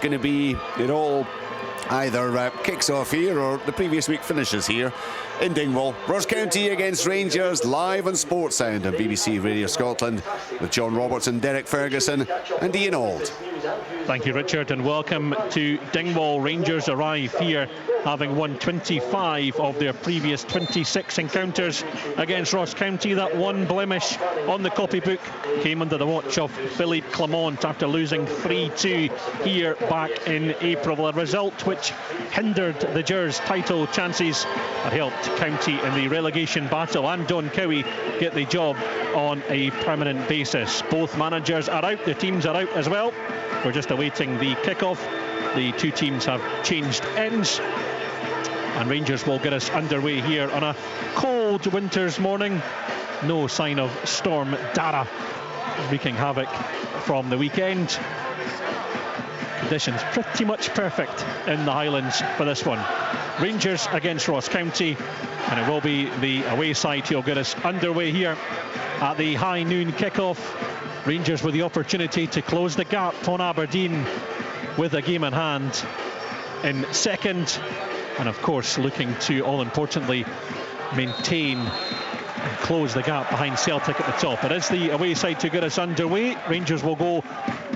Going to be it all either kicks off here or the previous week finishes here in Dingwall. Ross County against Rangers, live on Sports Sound on BBC Radio Scotland with John Robertson, Derek Ferguson and Ian Holt. Thank you, Richard, and welcome to Dingwall. Rangers arrive here having won 25 of their previous 26 encounters against Ross County. That one blemish on the copybook came under the watch of Philippe Clement after losing 3-2 here back in April, a result which hindered the Gers' title chances but helped County in the relegation battle and Don Cowie get the job on a permanent basis. Both managers are out, the teams are out as well. We're just awaiting the kick-off. The two teams have changed ends and Rangers will get us underway here on a cold winter's morning. No sign of Storm Dara wreaking havoc from the weekend. Conditions pretty much perfect in the Highlands for this one. Rangers against Ross County, and it will be the away side who'll get us underway here at the high noon kickoff. Rangers with the opportunity to close the gap on Aberdeen with a game in hand in second, and of course looking to, all importantly, maintain and close the gap behind Celtic at the top. It is the away side to get us underway. Rangers will go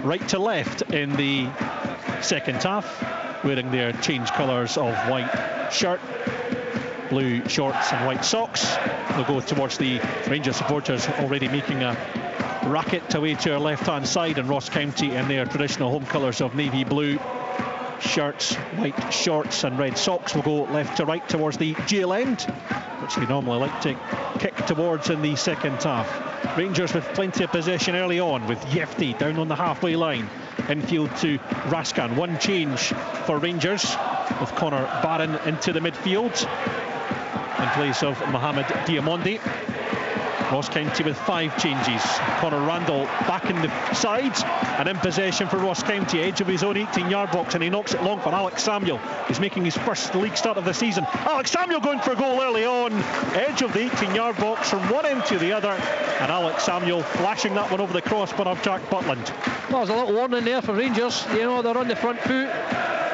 right to left in the second half, wearing their change colours of white shirt, blue shorts and white socks. They'll go towards the Rangers supporters already making a racket away to our left-hand side, and Ross County in their traditional home colours of navy blue shirts, white shorts and red socks will go left to right towards the jail end, which they normally like to kick towards in the second half. Rangers with plenty of possession early on, with Yefti down on the halfway line, infield to Raskan. One change for Rangers with Connor Barron into the midfield in place of Mohamed Diamondi. Ross County with 5 changes. Conor Randall back in the sides and in possession for Ross County, edge of his own 18-yard box, and he knocks it long for Alex Samuel. He's making his first league start of the season. Alex Samuel going for a goal early on, edge of the 18-yard box from one end to the other, and Alex Samuel flashing that one over the crossbar of Jack Butland. Well, there's a little warning there for Rangers. You know, they're on the front foot.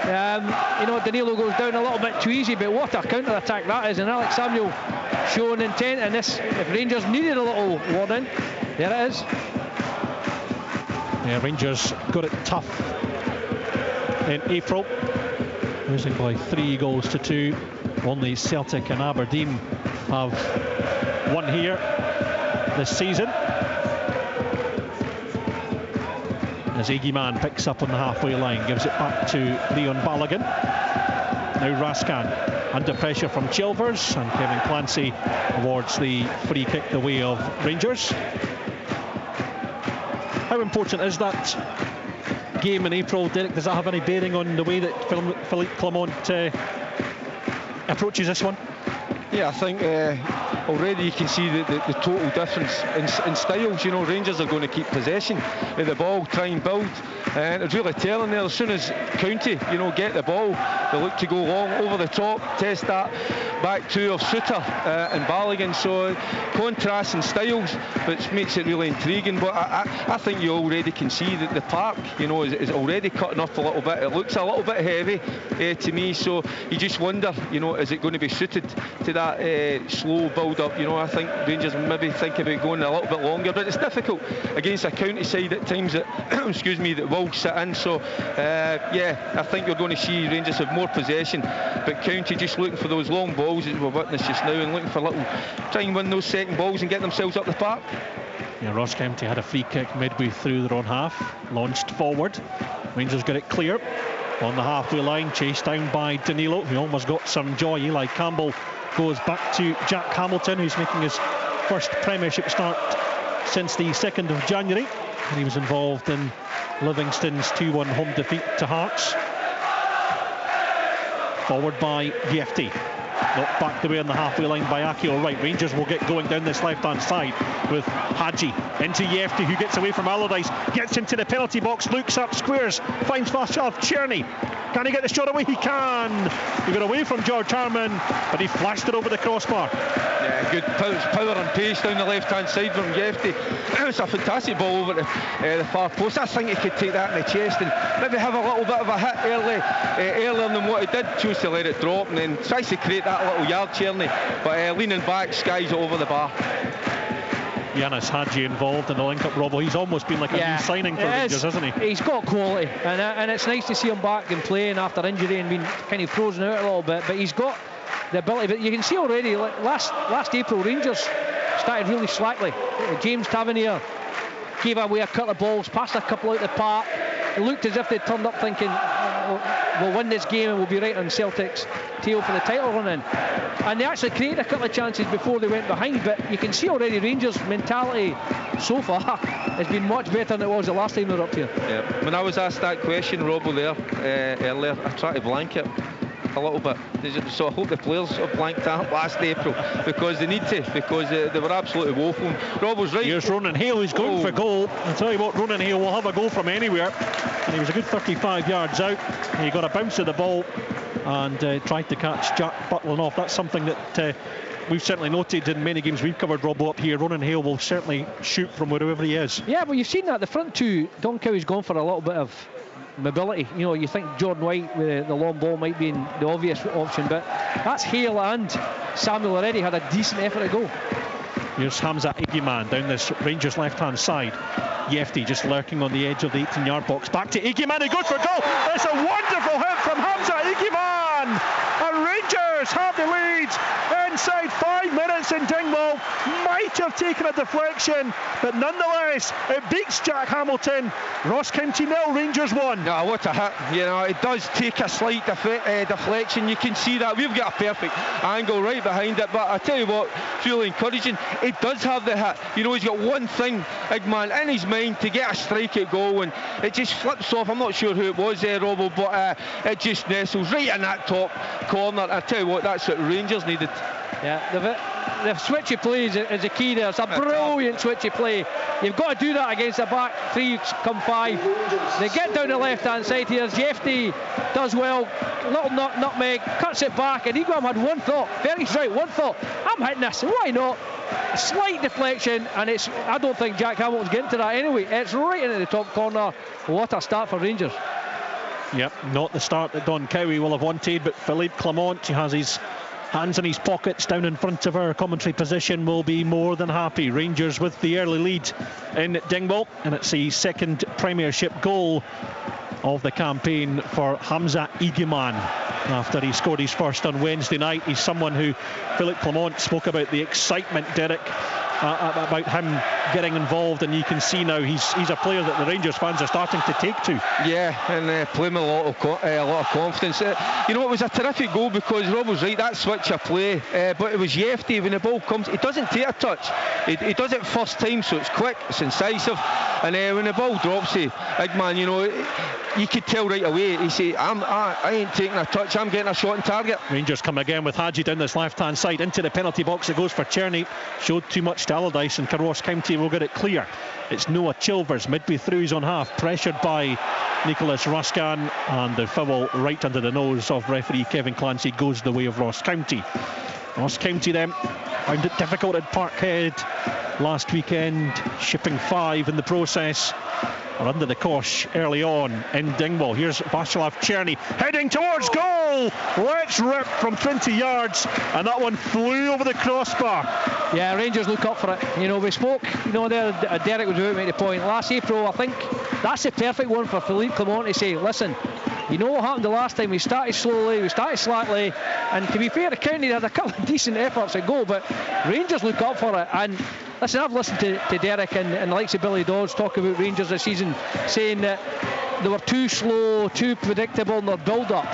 You know, Danilo goes down a little bit too easy, but what a counter-attack that is, and Alex Samuel showing intent, and this, if Rangers needed a little warning, there it is. Yeah, Rangers got it tough in April, losing by 3-2. Only Celtic and Aberdeen have won here this season. As Egiman picks up on the halfway line, gives it back to Leon Balogun. Now Raskan under pressure from Chilvers, and Kevin Clancy awards the free kick the way of Rangers. How important is that game in April, Derek? Does that have any bearing on the way that Philippe Clement approaches this one? Yeah, I think already you can see the total difference in styles. You know, Rangers are going to keep possession of the ball, try and build, and it's really telling there. As soon as County, you know, get the ball, they look to go long over the top, test that back two of Suter and Balogun. So contrast in styles, which makes it really intriguing. But I think you already can see that the park, you know, is already cutting off a little bit. It looks a little bit heavy to me. So you just wonder, you know, is it going to be suited to that slow build-up? You know, I think Rangers maybe think about going a little bit longer, but it's difficult against a County side at times that, excuse me, that will sit in. So yeah, I think you're going to see Rangers have more possession, but County just looking for those long balls as we've witnessed just now, and looking for little, try and win those second balls and get themselves up the park. Yeah, Ross County had a free kick midway through their own half, launched forward. Rangers got it clear on the halfway line, chased down by Danilo, who almost got some joy. Eli Campbell goes back to Jack Hamilton, who's making his first Premiership start since the 2nd of January, and he was involved in Livingston's 2-1 home defeat to Hearts. Forward by Yefti, knocked back the way on the halfway line by Akio Wright. Rangers will get going down this left-hand side with Hadji into Yefti, who gets away from Allardyce, gets into the penalty box, looks up, squares, finds Václav Černý. Can he get the shot away? He can. He got away from George Harman, but he flashed it over the crossbar. Yeah, Good power and pace down the left-hand side from Jefty. It's a fantastic ball over the far post. I think he could take that in the chest and maybe have a little bit of a hit earlier than what he did. Chose to let it drop and then tries to create that little yard, Tierney. But leaning back, skies it over the bar. Yanis Hadji involved in the link-up, Robbo. He's almost been like a new signing for Rangers, hasn't he? He's got quality, and it's nice to see him back and playing after injury and being kind of frozen out a little bit. But he's got the ability. But you can see already, like last April, Rangers started really slackly. James Tavernier gave away a couple of balls, passed a couple out the park. It looked as if they turned up thinking, we'll win this game and we'll be right on Celtic's tail for the title run in. And they actually created a couple of chances before they went behind, but you can see already Rangers' mentality so far has been much better than it was the last time they were up here. Yeah. When I was asked that question, Robbo, there earlier, I tried to blank it a little bit. So I hope the players have blanked that last April, because they need to, because they were absolutely woeful. Robbo's right. Here's Ronan Hale, who's going for goal. I'll tell you what, Ronan Hale will have a goal from anywhere. And he was a good 35 yards out. He got a bounce of the ball and tried to catch Jack Butland off. That's something that we've certainly noted in many games we've covered, Robbo, up here. Ronan Hale will certainly shoot from wherever he is. Yeah, well, you've seen that. The front two, Don Cowie's gone for a little bit of mobility. You know, you think Jordan White with the long ball might be the obvious option, but that's Hale and Samuel already had a decent effort at goal. Here's Hamza Igiman down this Rangers left-hand side. Jefty just lurking on the edge of the 18-yard box. Back to Igiman, he goes for goal. It's a wonderful hit from Hamza Igiman. And Rangers have the lead inside 5 minutes in Dingwall. Might have taken a deflection, but nonetheless, it beats Jack Hamilton. Ross County 0, Rangers 1. No, what a hit. You know, it does take a slight deflection. You can see that. We've got a perfect angle right behind it, but I tell you what, it's really encouraging. It does have the hit. You know, he's got one thing, Igman, in his mind to get a strike at goal, and it just flips off. I'm not sure who it was there, Robbo, but it just nestles right in that top corner. I tell you what, that's what Rangers needed. Yeah, the switchy play is a key there. It's a brilliant switchy play. You've got to do that against a back 3 come 5. They get down the left-hand side here. Jefty does well. Little nutmeg, cuts it back, and Igwam had one thought. Ferry's right, one thought. I'm hitting this. Why not? A slight deflection, and I don't think Jack Hamilton's getting to that anyway. It's right into the top corner. What a start for Rangers. Yep, not the start that Don Cowie will have wanted, but Philippe Clement, he has his hands in his pockets down in front of our commentary position, will be more than happy. Rangers with the early lead in Dingwall, and it's the second Premiership goal of the campaign for Hamza Igiman after he scored his first on Wednesday night. He's someone who Philippe Clement spoke about the excitement, Derek, about him getting involved, and you can see now he's a player that the Rangers fans are starting to take to. Yeah, and playing with a lot of confidence. You know, it was a terrific goal because Rob was right, that switch of play, but it was Jefty. When the ball comes, he doesn't take a touch. He does it first time, so it's quick, it's incisive, and when the ball drops, Igman, you know, you could tell right away. He say, I ain't taking a touch, I'm getting a shot on target. Rangers come again with Hadji down this left-hand side into the penalty box. It goes for Czerny. Showed too much to Allardyce, and Ross County will get it clear. It's Noah Chilvers midway through his own half, pressured by Nicholas Raskan, and the foul right under the nose of referee Kevin Clancy goes the way of Ross County. Ross County then found it difficult at Parkhead last weekend, shipping 5 in the process. Are under the cosh early on in Dingwall. Here's Václav Czerny heading towards goal. Let's rip from 20 yards, and that one flew over the crossbar. Yeah, Rangers look up for it. You know, we spoke, you know, there Derek was about to make the point. Last April, I think that's the perfect one for Philippe Clement to say, listen, you know what happened the last time? We started slowly, we started slackly, and to be fair, the County had a couple of decent efforts at goal, but Rangers look up for it. And listen, I've listened to Derek and the likes of Billy Dodds talk about Rangers this season, saying that they were too slow, too predictable in their build-up.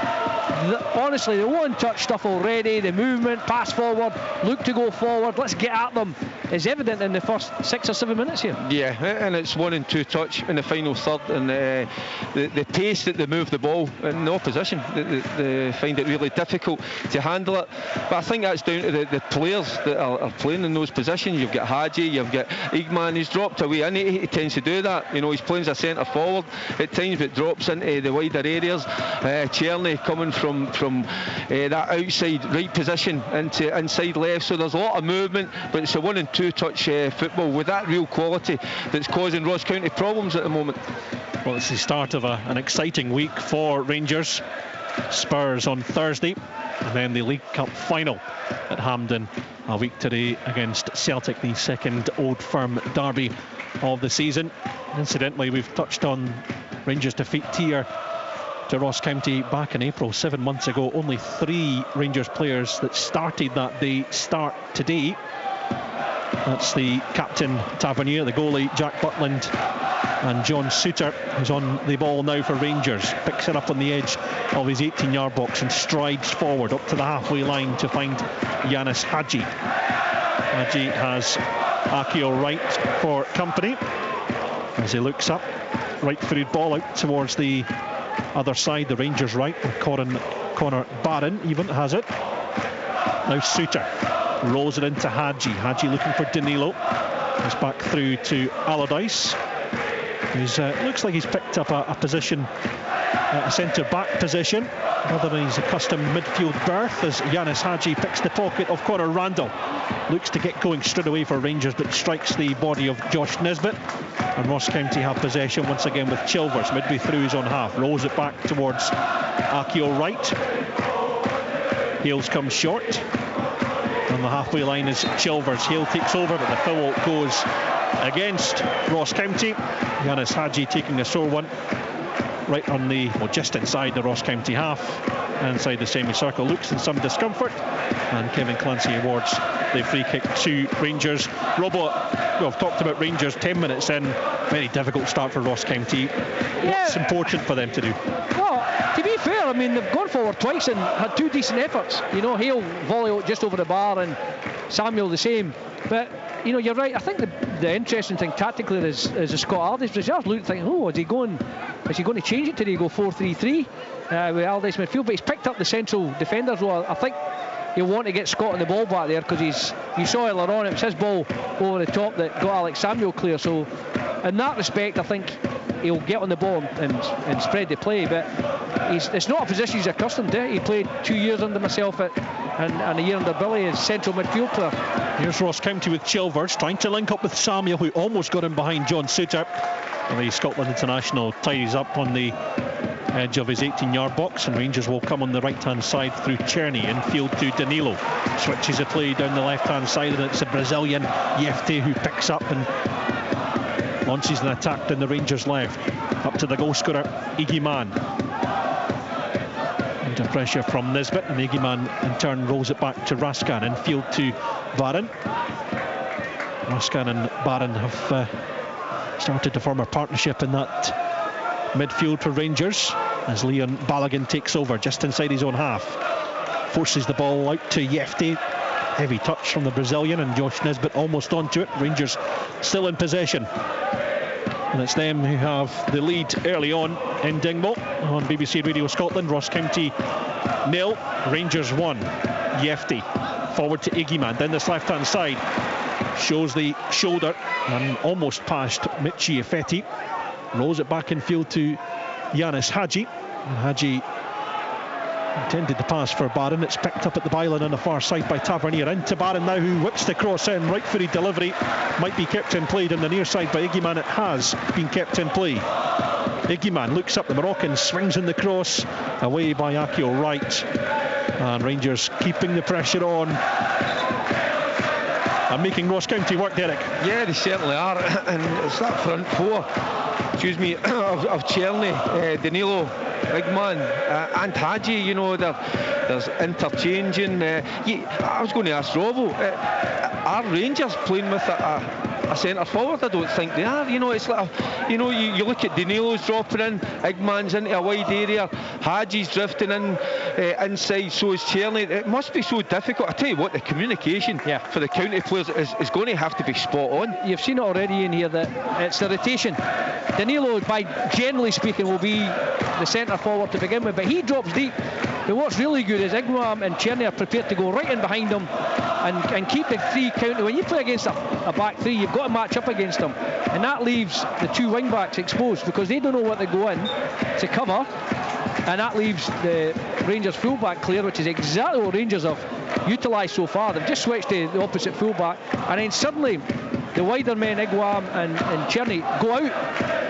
Honestly, the one-touch stuff already, the movement, pass forward, look to go forward, let's get at them, is evident in the first 6 or 7 minutes here. Yeah, and it's 1 and 2 touch in the final third, and the pace that they move the ball in the opposition, they find it really difficult to handle it. But I think that's down to the players that are playing in those positions. You've got Hadji, you've got Igman, who's dropped away, and he tends to do that. You know, he's playing as a centre forward at times, but drops into the wider areas. Czerny coming from that outside right position into inside left. So there's a lot of movement, but it's a 1 and 2 touch football with that real quality that's causing Ross County problems at the moment. Well, it's the start of an exciting week for Rangers. Spurs on Thursday, and then the League Cup final at Hampden a week today against Celtic, the second Old Firm derby of the season. Incidentally, we've touched on Rangers' defeat here to Ross County back in April, 7 months ago. Only 3 Rangers players that started that day start today. That's the captain Tavernier, the goalie Jack Butland, and John Souttar, who's on the ball now for Rangers. Picks it up on the edge of his 18-yard box and strides forward up to the halfway line to find Yanis Hadji. Hadji has Akio Wright for company as he looks up. Right-footed ball out towards the other side, the Rangers right, and Connor Barron even has it. Now Souttar rolls it into Hadji. Hadji looking for Danilo. It's back through to Allardyce. He's looks like he's picked up a position, a centre-back position, rather than his accustomed midfield berth, as Yanis Hadji picks the pocket of Conor Randall. Looks to get going straight away for Rangers, but strikes the body of Josh Nisbet. And Ross County have possession once again with Chilvers midway through his own half. Rolls it back towards Akio Wright. Hales comes short. On the halfway line is Chilvers. Hale takes over, but the foul goes against Ross County. Yanis Hadji taking a sore one right on the, well, just inside the Ross County half, inside the semicircle. Looks in some discomfort, and Kevin Clancy awards the free kick to Rangers. Robbo, we've talked about Rangers 10 minutes in. Very difficult start for Ross County. What's important for them to do? Well, to be fair, I mean, they've gone forward twice and had 2 decent efforts. You know, Hale volley just over the bar and Samuel the same. But, you know, you're right. I think the interesting thing tactically is the Scott Allardyce reserves look thinking, oh, is he going to change it today, go 4-3-3 with Allardyce midfield? But he's picked up the central defenders. Well, I think he'll want to get Scott on the ball back there, because you saw earlier on, it was his ball over the top that got Alex Samuel clear. So in that respect, I think he'll get on the ball and spread the play. But it's not a position he's accustomed to. He played 2 years under myself and a year under Billy as central midfield player. Here's Ross County with Chilvers trying to link up with Samuel, who almost got him behind John Souttar. And the Scotland international tidies up on the edge of his 18-yard box, and Rangers will come on the right-hand side through Czerny, infield to Danilo. Switches a play down the left-hand side, and it's a Brazilian, Yefte, who picks up and launches an attack down the Rangers left. Up to the goal scorer, Iggy Mann. Under pressure from Nisbet, and Iggy Mann in turn rolls it back to Raskan, infield to Barron. Raskan and Barron have started to form a partnership in that midfield for Rangers, as Leon Balogun takes over just inside his own half. Forces the ball out to Yefte. Heavy touch from the Brazilian, and Josh Nisbet almost onto it. Rangers still in possession, and it's them who have the lead early on in Dingwall on BBC Radio Scotland. Ross County 0, Rangers 1. Yefte forward to Iggy Mann down this left hand side, shows the shoulder and almost past Michi Effetti. Rolls it back in field to Yanis Hadji, and Hadji intended the pass for Barron. It's picked up at the byline on the far side by Tavernier, into Barron now, who whips the cross in. Right footed delivery, might be kept in play down the near side by Iggy Mann. It has been kept in play. Iggy Mann looks up, the Moroccan swings in the cross, away by Akio Wright, and Rangers keeping the pressure on and making Ross County work, Derek. Yeah, they certainly are, and it's that front four, of Czerny, Danilo, big man, and Hadji. You know, there's interchanging. I was going to ask Robbo, are Rangers playing with a centre forward? I don't think they are. You know, it's like you look at Danilo's dropping in, Igman's into a wide area, Hadji's drifting in inside, so is Czerny. It must be so difficult. I tell you what, the communication for the county players is going to have to be spot on. You've seen it already in here that it's the rotation. Danilo, by generally speaking, will be the centre forward to begin with, but he drops deep. But what's really good is Igman and Czerny are prepared to go right in behind him and keep the three county. When you play against a back three, you've got to match up against them, and that leaves the two wing backs exposed, because they don't know what to go in to cover. and that leaves the Rangers fullback clear, which is exactly what Rangers have utilised so far. They've just switched to the opposite fullback, and then suddenly the wider men, Igwam and Cherney, go out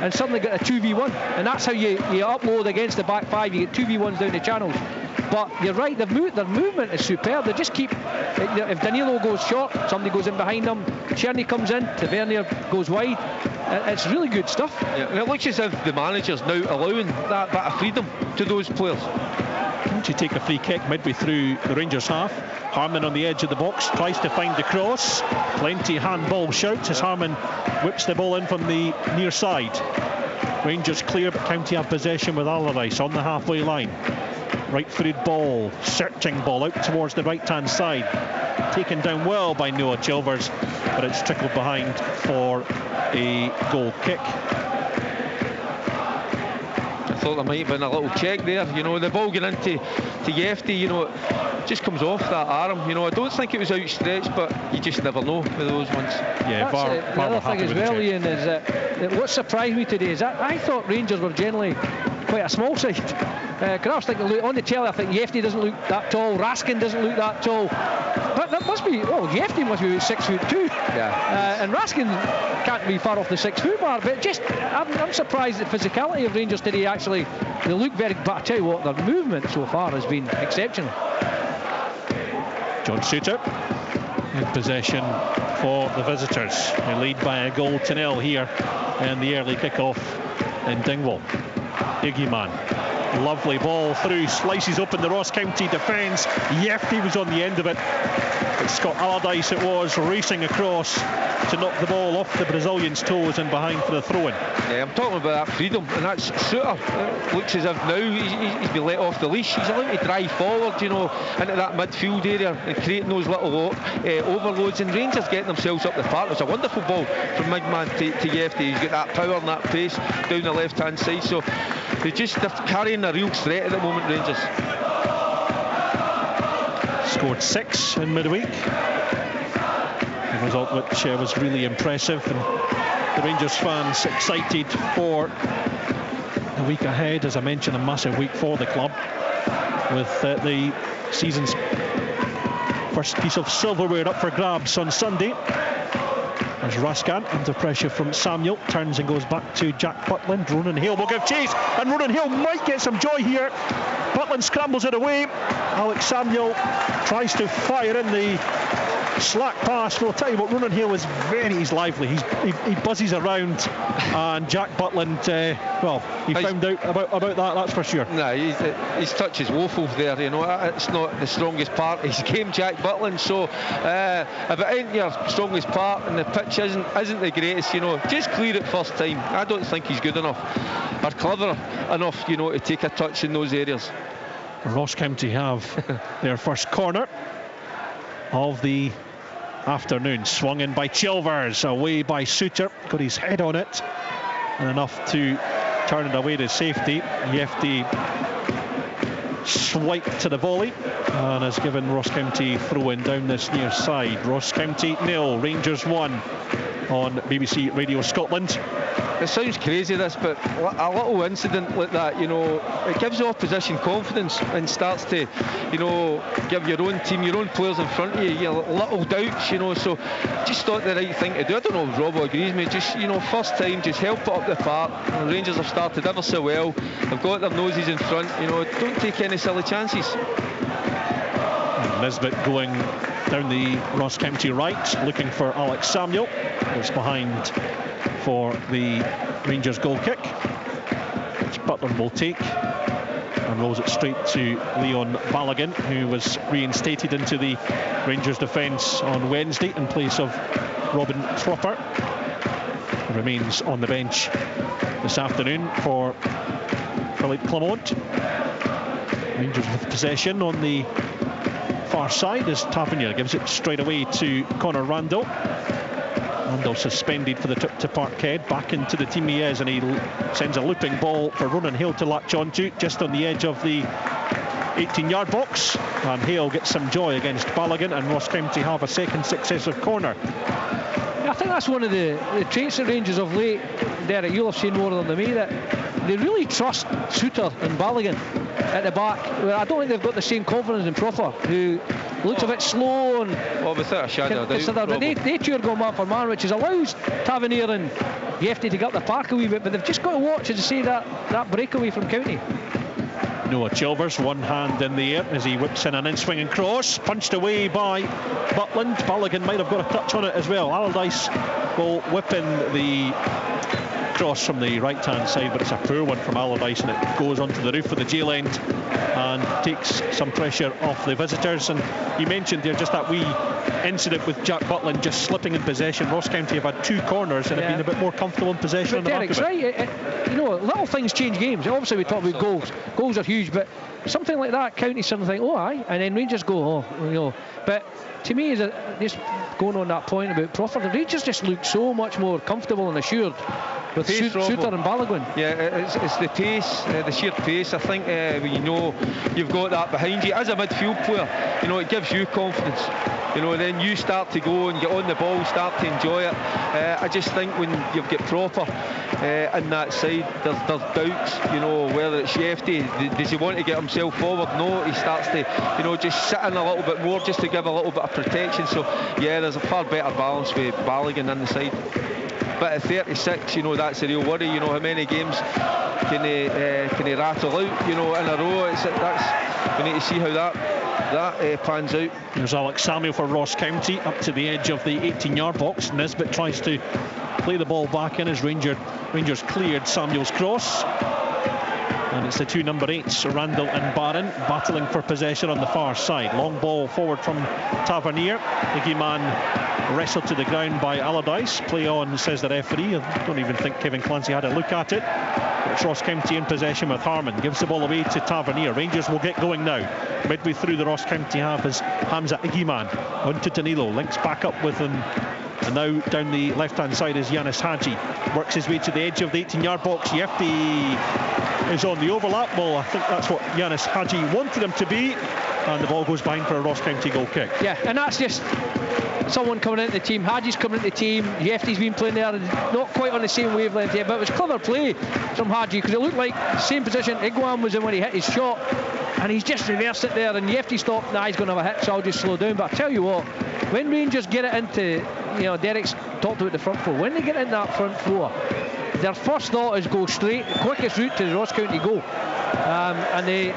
and suddenly get a 2v1, and that's how you upload against the back five. You get 2v1s down the channels. But you're right, their movement is superb. They just keep, if Danilo goes short, somebody goes in behind them, Cherney comes in, Tavernier goes wide. It's really good stuff. Yeah, and it looks as if the manager's now allowing that bit of freedom to those players. To take a free kick midway through the Rangers half. Harman on the edge of the box, tries to find the cross. Plenty handball shouts as Harman whips the ball in from the near side. Rangers clear, but County have possession with Allardyce on the halfway line. Right-footed ball, searching ball out towards the right-hand side. Taken down well by Noah Chilvers, but it's trickled behind for a goal kick. I thought there might have been a little check there. You know, the ball going into Yefty, you know, it just comes off that arm. You know, I don't think it was outstretched, but you just never know with those ones. Yeah, the other thing as well, Ian, is that what surprised me today is that I thought Rangers were generally quite a small side. Because I was thinking, look, on the telly, I think Yefty doesn't look that tall, Raskin doesn't look that tall. But that must be, well, Yefty must be about 6'2". Yeah. And Raskin can't be far off the 6 foot mark. But just, I'm surprised at the physicality of Rangers today. Actually, they look very, but I tell you what, their movement so far has been exceptional. John Suter in possession for the visitors. They lead by a goal to nil here in the early kick-off in Dingwall. Iggyman. Lovely ball through, slices open the Ross County defence. Yefty was on the end of it. But Scott Allardyce it was, racing across to knock the ball off the Brazilian's toes and behind for the throw-in. Yeah, I'm talking about that freedom, and that's Suter. It looks as if now he's been let off the leash. He's allowed to drive forward, you know, into that midfield area and creating those little overloads, and Rangers getting themselves up the park. It's a wonderful ball from Migman to Yefty. He's got that power and that pace down the left-hand side, so they're carrying a real threat at the moment, Rangers. Scored 6 in midweek. A result which was really impressive, and the Rangers fans excited for the week ahead. As I mentioned, a massive week for the club, with the season's first piece of silverware up for grabs on Sunday. As Raskan, under pressure from Samuel, turns and goes back to Jack Butland. Ronan Hale will give chase, and Ronan Hale might get some joy here. Butland scrambles it away. Alex Samuel tries to fire in the slack pass. Well, I'll tell you what, Ronan Hale is he's lively. He buzzes around, and Jack Butland, he found out about that's for sure. No, his touch is woeful there, you know. It's not the strongest part of his game, Jack Butland. So if it ain't your strongest part and the pitch isn't the greatest, you know, just clear it first time. I don't think he's good enough or clever enough, you know, to take a touch in those areas. Ross County have their first corner of the afternoon, swung in by Chilvers, away by Suter, got his head on it and enough to turn it away to safety. Yefty swiped to the volley and has given Ross County throw-in down this near side. Ross County 0, Rangers 1 on BBC Radio Scotland. It sounds crazy, this, but a little incident like that, you know, it gives the opposition confidence and starts to, you know, give your own team, your own players in front of you, your little doubts, you know. So just thought the right thing to do. I don't know if Robbo agrees with me. Just, you know, first time, just help it up the park. The Rangers have started ever so well. They've got their noses in front, you know. Don't take any silly chances. Nisbet going down the Ross County right, looking for Alex Samuel. It's behind for the Rangers goal kick, which Butland will take and rolls it straight to Leon Balogun, who was reinstated into the Rangers defence on Wednesday in place of Robin Tropper. He remains on the bench this afternoon for Philippe Clement. Rangers with possession on the far side as Tavernier gives it straight away to Conor Randall. Randall suspended for the trip to Parkhead, back into the team he is, and he sends a looping ball for Ronan Hale to latch onto just on the edge of the 18-yard box, and Hale gets some joy against Balogun, and Ross County have a second successive corner. I think that's one of the traits of Rangers of late, Derek, you'll have seen more than me, that they really trust Suter and Balogun at the back. I don't think they've got the same confidence in Proper, who looks a bit slow and without a shadow of doubt, but they two are going man for man, which is allows Tavernier and Jefty to get up the park a wee bit, but they've just got to watch, as I say, that breakaway from County. Noah Chilvers, one hand in the air as he whips in an in-swinging cross, punched away by Butland. Balogun might have got a touch on it as well. Allardyce will whip in the cross from the right-hand side, but it's a poor one from Allardyce, and it goes onto the roof of the jail end and takes some pressure off the visitors. And you mentioned there just that wee incident with Jack Butland just slipping in possession. Ross County have had 2 corners and have been a bit more comfortable in possession. But Derek's right. Little things change games. Obviously we talk about goals. Goals are huge, but something like that, County suddenly think, oh aye, and then Rangers go, But to me, just going on that point about Proper, the Rangers just look so much more comfortable and assured with Suter and Balogun. Yeah, it's the pace, the sheer pace. I think when you've got that behind you as a midfield player, it gives you confidence. Then you start to go and get on the ball, start to enjoy it. I just think when you've got Proper in that side, there's doubts. Whether it's Jefty, does he want to get himself forward? No, he starts to, just sit in a little bit more, just to give a little bit of protection. So yeah, there's a far better balance with Balogun in the side. But at 36, that's a real worry. How many games can he rattle out, in a row? We need to see how that pans out. There's Alex Samuel for Ross County up to the edge of the 18-yard box. Nisbet tries to play the ball back in as Rangers cleared Samuel's cross. And it's the 2 number 8s, Randall and Barron, battling for possession on the far side. Long ball forward from Tavernier. Iggyman wrestled to the ground by Allardyce. Play on, says the referee. I don't even think Kevin Clancy had a look at it. It's Ross County in possession with Harmon. Gives the ball away to Tavernier. Rangers will get going now. Midway through the Ross County half is Hamza Iggyman. On to Danilo. Links back up with him. And now down the left-hand side is Yanis Hadji. Works his way to the edge of the 18-yard box. Jefty is on the overlap ball. I think that's what Yanis Hadji wanted him to be. And the ball goes behind for a Ross County goal kick. Yeah, and that's just someone coming into the team. Hadji's coming into the team. Jefty's been playing there, not quite on the same wavelength yet, but it was clever play from Hadji, because it looked like same position Igwan was in when he hit his shot, and he's just reversed it there, and Jefty stopped. Nah, he's going to have a hit, so I'll just slow down. But I tell you what, when Rangers get it into, Derek's talked about the front four, when they get in that front four, their first thought is go straight, the quickest route to the Ross County goal. And they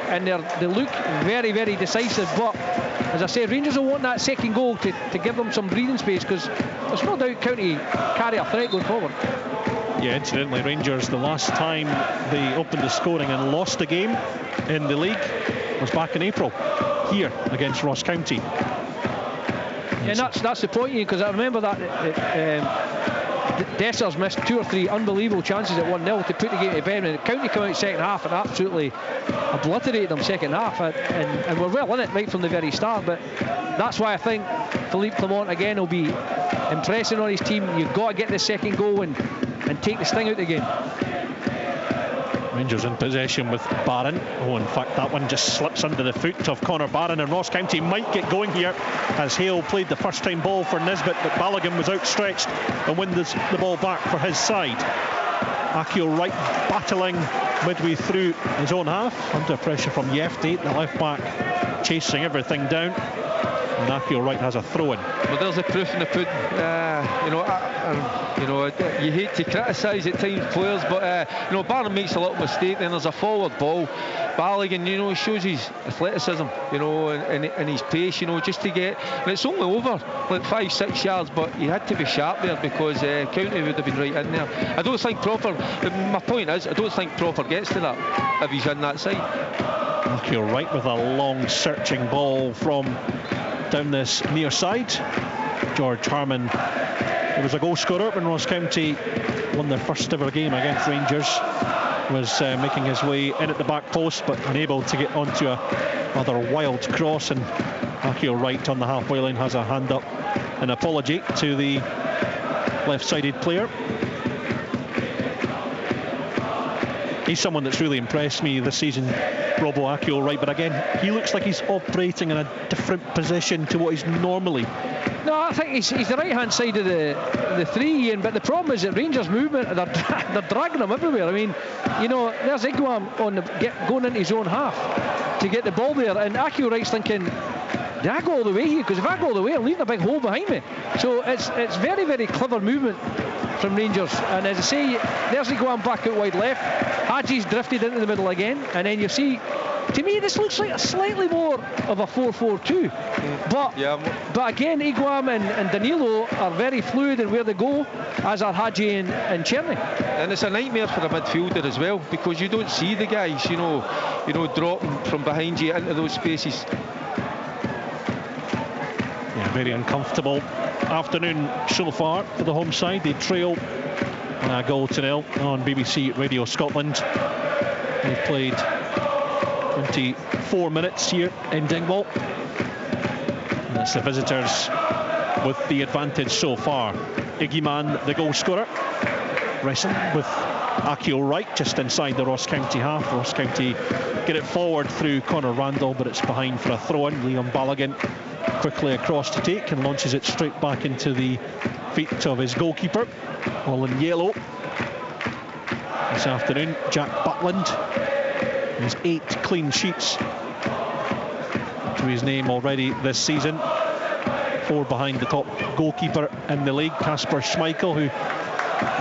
look very, very decisive. But as I say, Rangers will want that second goal to give them some breathing space, because there's no doubt County carry a threat going forward. Yeah, incidentally, Rangers, the last time they opened the scoring and lost a game in the league was back in April here against Ross County. Yeah, and that's the point, because I remember that Dessers missed 2 or 3 unbelievable chances at 1-0 to put the game to bed, and County come out second half and absolutely obliterated them second half, and we're well in it right from the very start. But that's why I think Philippe Clement again will be impressing on his team. You've got to get the second goal and take the sting out of the game. Rangers in possession with Barron. In fact, that one just slips under the foot of Connor Barron, and Ross County might get going here as Hale played the first time ball for Nisbet, but Balogun was outstretched and wins the ball back for his side. Akio Wright battling midway through his own half, under pressure from Jefty, the left back chasing everything down. And Akio Wright has a throw-in. Well, there's the proof in the pudding. You hate to criticise at times players, but Barron makes a little mistake. Then there's a forward ball. Balogun, shows his athleticism, and his pace, just to get. And it's only over like 5-6 yards, but he had to be sharp there, because County would have been right in there. I don't think Proper. My point is, I don't think Proper gets to that if he's in that side. Akio Wright with a long searching ball from down this near side. George Harmon, he was a goal scorer when Ross County won their first ever game against Rangers, was making his way in at the back post, but unable to get onto a rather wild cross, and Akio Wright on the halfway line has a hand up, an apology to the left-sided player. He's someone that's really impressed me this season, Robbo Akio right, but again, he looks like he's operating in a different position to what he's normally. No, I think he's the right-hand side of the three, Ian, but the problem is that Rangers' movement, they're dragging him everywhere. I mean, you know, there's Iguam going into his own half to get the ball there, and Akio Wright's thinking, do I go all the way here? Because if I go all the way, I'm leaving a big hole behind me. So it's very, very clever movement from Rangers. And as I say, there's Iguam back out wide left. Hadji's drifted into the middle again, and then you see, to me, this looks like a slightly more of a 4-4-2. But again, Iguam and Danilo are very fluid in where they go, as are Hadji and Cherny. And it's a nightmare for a midfielder as well, because you don't see the guys, you know, dropping from behind you into those spaces. Yeah, very uncomfortable afternoon so far for the home side. They trail a goal to nil on BBC Radio Scotland. They've played 24 minutes here in Dingwall. And it's the visitors with the advantage so far. Iggy Mann, the goal scorer, wrestling with Akio Wright just inside the Ross County half. Ross County get it forward through Conor Randall, but it's behind for a throw-in. Liam Balogun quickly across to take and launches it straight back into the feet of his goalkeeper, all in yellow. This afternoon, Jack Butland, his 8 clean sheets to his name already this season. 4 behind the top goalkeeper in the league, Kasper Schmeichel, who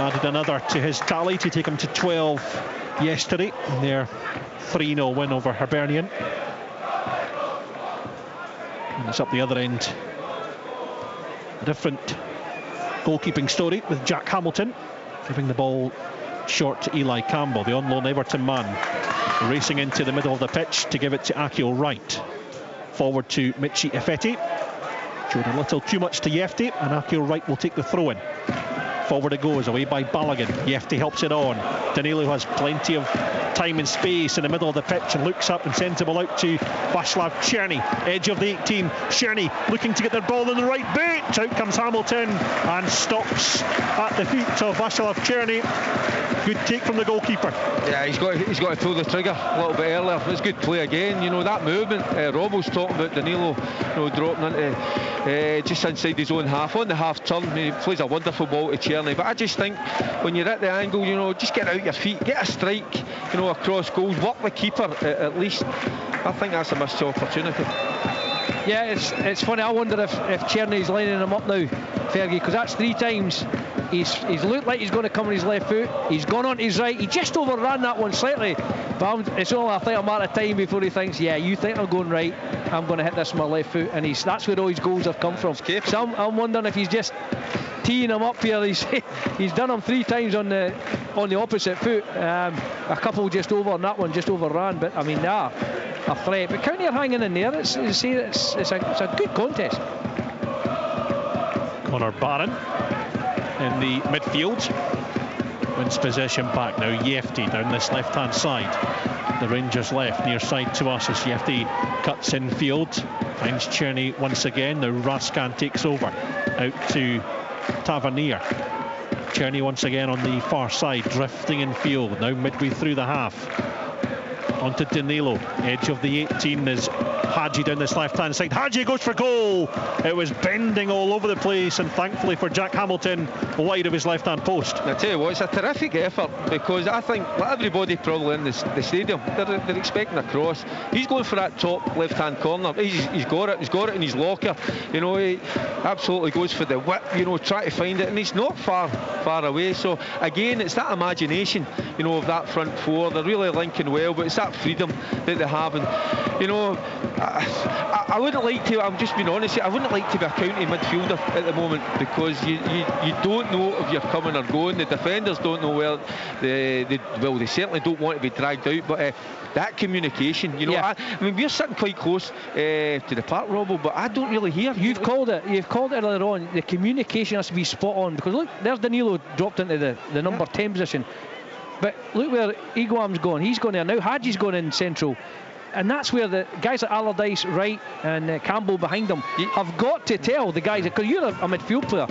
added another to his tally to take him to 12 yesterday in their 3-0 win over Hibernian. And it's up the other end, a different goalkeeping story with Jack Hamilton giving the ball short to Eli Campbell, the on-loan Everton man, racing into the middle of the pitch to give it to Akio Wright. Forward to Michi Ifeti, showed a little too much to Yefti, and Akio Wright will take the throw-in. Forward it goes, away by Balogun. Yefti helps it on. Danilo has plenty of time and space in the middle of the pitch and looks up and sends the ball out to Václav Černý, edge of the 18. Černý looking to get their ball in the right boot. Out comes Hamilton and stops at the feet of Václav Černý. Good take from the goalkeeper. Yeah, he's got to pull the trigger a little bit earlier. It's good play again. You know, that movement, Robbo's talking about Danilo, you know, dropping into just inside his own half on the half turn. He plays a wonderful ball to Černý. But I just think when you're at the angle, you know, just get out your feet, get a strike, you know, across goals, work the keeper at least. I think that's a missed opportunity. Yeah, it's funny. I wonder if Černy's lining him up now, Fergie, because that's 3 times he's looked like he's going to come on his left foot. He's gone on to his right. He just overran that one slightly, but it's only I think a matter of time before he thinks, yeah, you think I'm going right, I'm going to hit this with my left foot, and that's where all his goals have come from. So I'm wondering if he's just teeing him up here. He's done him 3 times on the opposite foot. A couple just over, and that one just overran. But I mean, a threat. But County are hanging in there. It's a good contest. Conor Barron in the midfield wins possession back now. Yefti down this left-hand side. The Rangers left, near side to us as Yefti cuts in field. Finds Černý once again. Now Raskan takes over. Out to Tavernier. Černý once again on the far side, drifting in field. Now midway through the half. Onto Danilo, edge of the 18 is Hadji down this left-hand side. Hadji goes for goal. It was bending all over the place, and thankfully for Jack Hamilton, wide of his left-hand post. I tell you what, it's a terrific effort, because I think like everybody probably in the stadium, they're expecting a cross. He's going for that top left-hand corner. He's got it in his locker. You know, he absolutely goes for the whip. You know, try to find it, and he's not far away. So again, it's that imagination, you know, of that front 4. They're really linking well, but it's that freedom that they have. And you know, I wouldn't like to, I'm just being honest, I wouldn't like to be a County midfielder at the moment, because you don't know if you're coming or going. The defenders don't know where they certainly don't want to be dragged out, but that communication, you know, yeah. I mean, we're sitting quite close to the park, Robbo, but I don't really hear. You've called it earlier on. The communication has to be spot on, because look, there's Danilo dropped into the number 10 position. But look where Iguam's gone. He's gone there now. Hadji's gone in central. And that's where the guys like Allardyce, Wright and Campbell behind them have got to tell the guys, because you're a midfield player,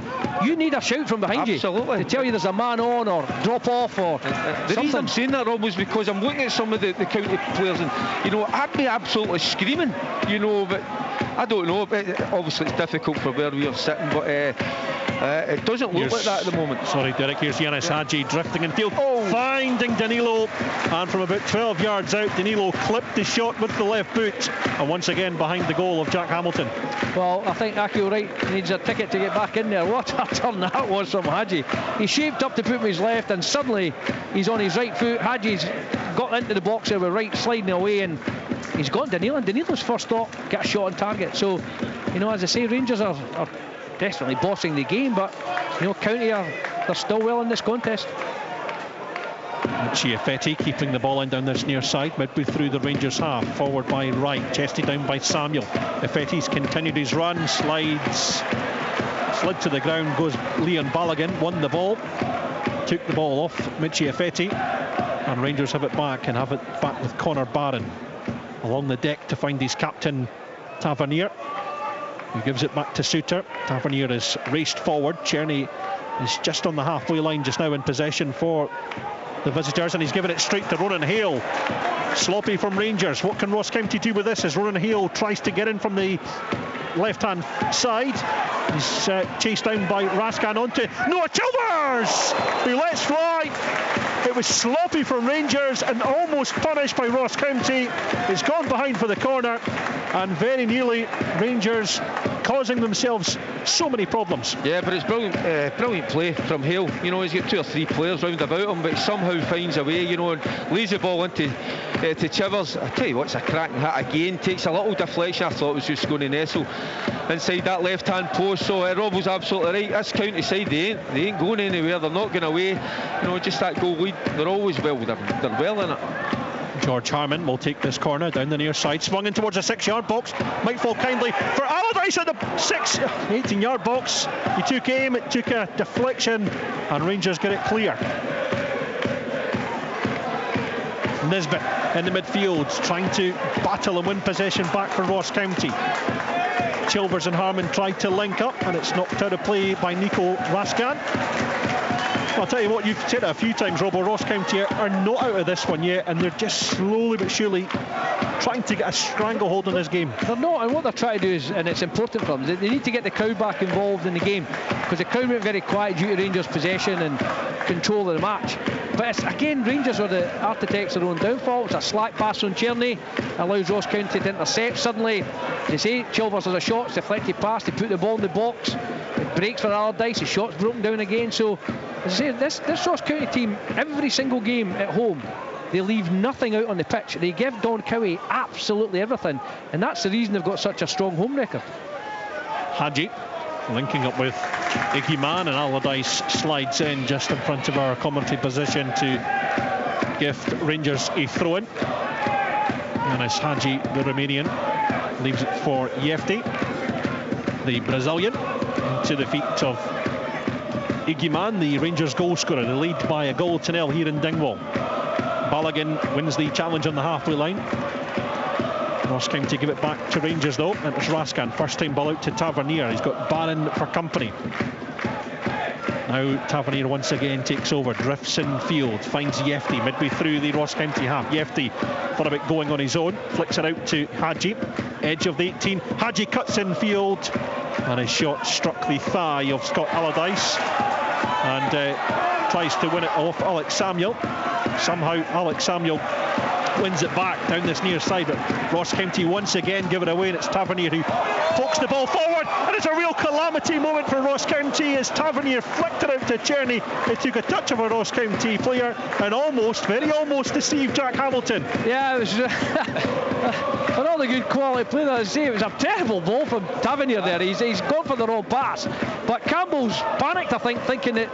you need a shout from behind you to tell you there's a man on or drop off or the reason I'm saying that, Rob, was because I'm looking at some of the county players, and I'd be absolutely screaming, but I don't know. But obviously it's difficult for where we are sitting, but it doesn't look like that at the moment. Sorry, Derek, here's Yanis Hadji drifting in field, finding Danilo, and from about 12 yards out, Danilo clipped the shot with the left boot, and once again behind the goal of Jack Hamilton. Well, I think Akil Wright needs a ticket to get back in there. What a turn that was from Hadji. He shaped up to put with his left, and suddenly he's on his right foot. Hadji's got into the box there with Wright sliding away, and he's got Danilo, and Danilo's first thought, get a shot on target. So, as I say, Rangers are definitely bossing the game, but County they're still well in this contest. Chiafetti keeping the ball in down this near side, midway through the Rangers half, forward by Wright, chested down by Samuel. Effetti's continued his run, slid to the ground, goes Leon Balogun, won the ball, took the ball off Michi Effetti, and Rangers have it back, and have it back with Connor Barron along the deck to find his captain Tavernier, who gives it back to Suter. Tavernier is raced forward. Czerny is just on the halfway line just now in possession for the visitors, and he's given it straight to Ronan Hale. Sloppy from Rangers. What can Ross County do with this as Ronan Hale tries to get in from the left-hand side? He's chased down by Raskan onto Noah Chilvers, who lets fly. It was sloppy from Rangers and almost punished by Ross County. It's gone behind for the corner, and very nearly Rangers causing themselves so many problems. Yeah, but it's brilliant play from Hale. He's got 2 or 3 players round about him, but he somehow finds a way, and lays the ball into to Chivers. I tell you what, it's a cracking hit again. Takes a little deflection. I thought it was just going to nestle inside that left-hand post. So Rob was absolutely right. This County side, they ain't going anywhere. They're not going away. Just that goal lead. They're always well. They're well in it. George Harmon will take this corner down the near side, swung in towards the 6-yard box, might fall kindly for Allardyce at the 18-yard box. He took aim, it took a deflection, and Rangers get it clear. Nisbet in the midfield, trying to battle and win possession back for Ross County. Chilvers and Harmon tried to link up, and it's knocked out of play by Nico Raskan. I'll tell you what, you've said it a few times, Rob, Ross County are not out of this one yet, and they're just slowly but surely trying to get a stranglehold on this game. They're not, and what they're trying to do is, and it's important for them, they need to get the crowd back involved in the game, because the crowd went very quiet due to Rangers' possession and control of the match. But it's, again, Rangers are the architects of their own downfall. It's a slack pass on Czerny, allows Ross County to intercept. Suddenly, they say Chilvers has a shot, it's deflected pass, they put the ball in the box, it breaks for Allardyce, his shot's broken down again. So, as I say, this Ross County team, every single game at home, they leave nothing out on the pitch. They give Don Cowie absolutely everything, and that's the reason they've got such a strong home record. Hadji linking up with Iggyman, and Allardyce slides in just in front of our commentary position to gift Rangers a throw-in. And as Hadji, the Romanian, leaves it for Yefti, the Brazilian, to the feet of Iggyman, the Rangers goal scorer. They lead by a goal to nil here in Dingwall. Balogun wins the challenge on the halfway line. Ross County give it back to Rangers though, and it's Raskan. First time ball out to Tavernier. He's got Barron for company. Now Tavernier once again takes over, drifts in field, finds Yefti midway through the Ross County half. Yefti thought about going on his own, flicks it out to Hadji, edge of the 18. Hadji cuts in field, and his shot struck the thigh of Scott Allardyce, and tries to win it off Alex Samuel. Somehow Alex Samuel wins it back down this near side, but Ross County once again give it away, and it's Tavernier who pokes the ball forward, and it's a real calamity moment for Ross County as Tavernier flicked it out to Czerny. It took a touch of a Ross County player and very almost deceived Jack Hamilton. Yeah, it was another good quality play. As I say, it was a terrible ball from Tavernier there. He's gone for the wrong pass, but Campbell's panicked, I think, thinking that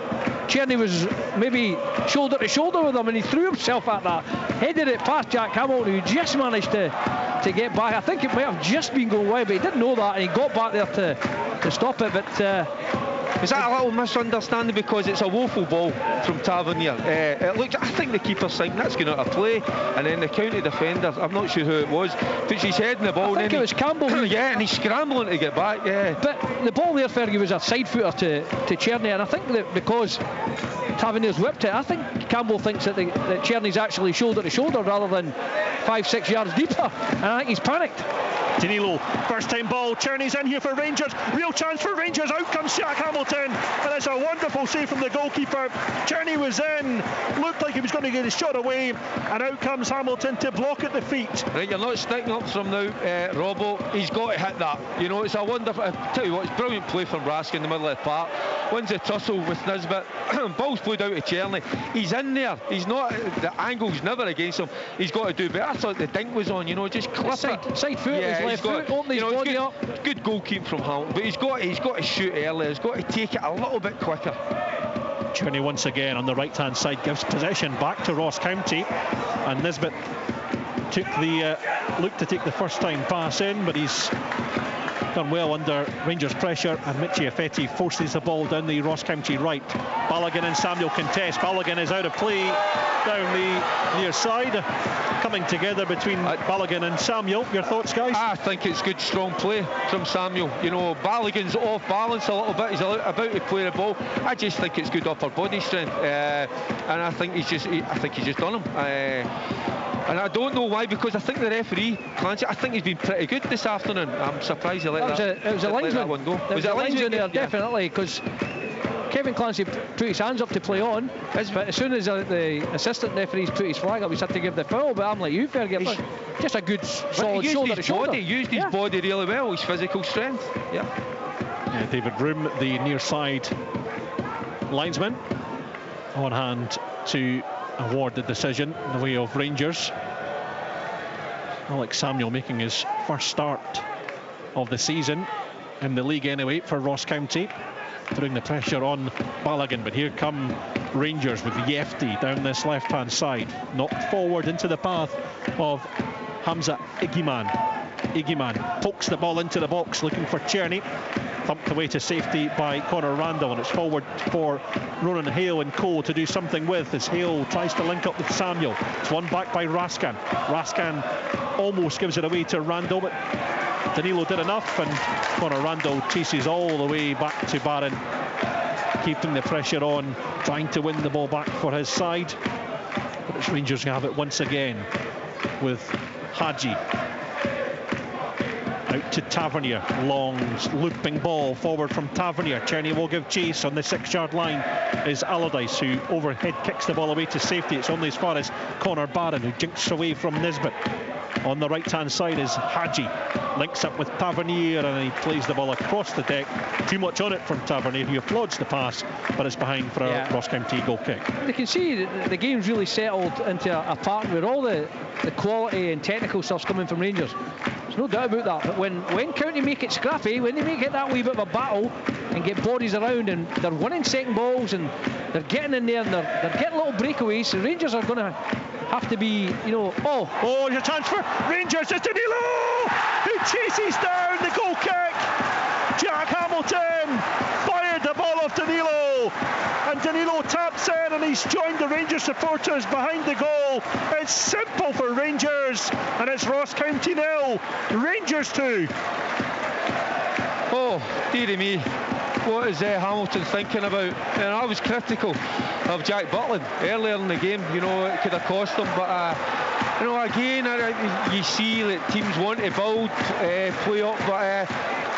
Czerny was maybe shoulder to shoulder with him, and he threw himself at that, headed it past Jack Hamilton, who just managed to get back. I think it might have just been going wide, but he didn't know that, and he got back there to stop it. But Is that a little misunderstanding? Because it's a woeful ball from Tavernier. It looked, I think the keeper's thinking that's going out of play, and then the county defender, I'm not sure who it was, puts his head in the ball. I think it was Campbell. Yeah, and he's scrambling to get back. Yeah. But the ball there, Fergie, was a side footer to Czerny, and I think that because Tavernier's whipped it, I think Campbell thinks that Czerny's actually shoulder to shoulder rather than 5-6 yards deeper, and I think he's panicked. Danilo, first time ball, Czerny's in here for Rangers, real chance for Rangers, out comes Jack Hamilton, and it's a wonderful save from the goalkeeper. Czerny was in, looked like he was going to get his shot away, and out comes Hamilton to block at the feet. Right, you're not sticking up from now, Robbo. He's got to hit that. You know, it's a wonderful, I tell you what, it's brilliant play from Rask in the middle of the park. Wins a tussle with Nisbet, ball's played out to Czerny. He's in there, he's not, the angle's never against him. He's got to do better. I thought the dink was on, you know, just clip it. Side foot, yeah, his left foot, open his body up. Good goalkeeping from Hamilton, but he's got to shoot early. He's got to take it a little bit quicker. Czerny once again on the right hand side gives possession back to Ross County, and Nisbet took the look to take the first time pass in, but he's done well under Rangers pressure, and Michi Affetti forces the ball down the Ross County right. Balogun and Samuel contest. Balogun is out of play down the near side. Coming together between Balogun and Samuel. Your thoughts, guys? I think it's good, strong play from Samuel. You know, Balogun's off balance a little bit. He's about to play the ball. I just think it's good upper body strength, and I think he's just done him. And I don't know why, because I think the referee, Clancy, I think he's been pretty good this afternoon. I'm surprised he let it was a linesman. One go. There was a linesman there, definitely, because Kevin Clancy put his hands up to play on, but as soon as the assistant referees put his flag up, he's had to give the foul. But I'm like you, Fergie, just a good solid shoulder to shoulder. He used his body really well, his physical strength. Yeah. David Room, the near side linesman, on hand to award the decision in the way of Rangers. Alex Samuel making his first start of the season in the league anyway for Ross County, putting the pressure on Balogun. But here come Rangers with Yefti down this left hand side, knocked forward into the path of Hamza Igiman. Igiman pokes the ball into the box looking for Czerny, thumped away to safety by Conor Randall, and it's forward for Ronan Hale and Co to do something with, as Hale tries to link up with Samuel. It's won back by Raskan. Raskan almost gives it away to Randall, but Danilo did enough, and Conor Randall chases all the way back to Barron, keeping the pressure on, trying to win the ball back for his side. But it's Rangers who have it once again with Hadji. Out to Tavernier, long looping ball forward from Tavernier. Czerny will give chase. On the 6-yard line is Allardyce, who overhead kicks the ball away to safety. It's only as far as Conor Barron, who jinks away from Nisbet. On the right hand side is Hadji, links up with Tavernier, and he plays the ball across the deck. Too much on it from Tavernier, who applauds the pass, but it's behind for a Ross County goal kick. You can see the game's really settled into a part where all the quality and technical stuff's coming from Rangers. There's no doubt about that. But when County make it scrappy, when they make it that wee bit of a battle and get bodies around, and they're winning second balls and they're getting in there and they're getting little breakaways, the Rangers are going to have to be, you know, oh, there's a chance for Rangers. It's Danilo who chases down the goal kick. Jack Hamilton fired the ball off Danilo, and Danilo taps in, and he's joined the Rangers supporters behind the goal. It's simple for Rangers, and it's Ross County 0, Rangers 2. Oh, dearie me, what is Hamilton thinking about? And I was critical of Jack Butland earlier in the game. You know, it could have cost him, but you know, again, you see that teams want to build, play up, but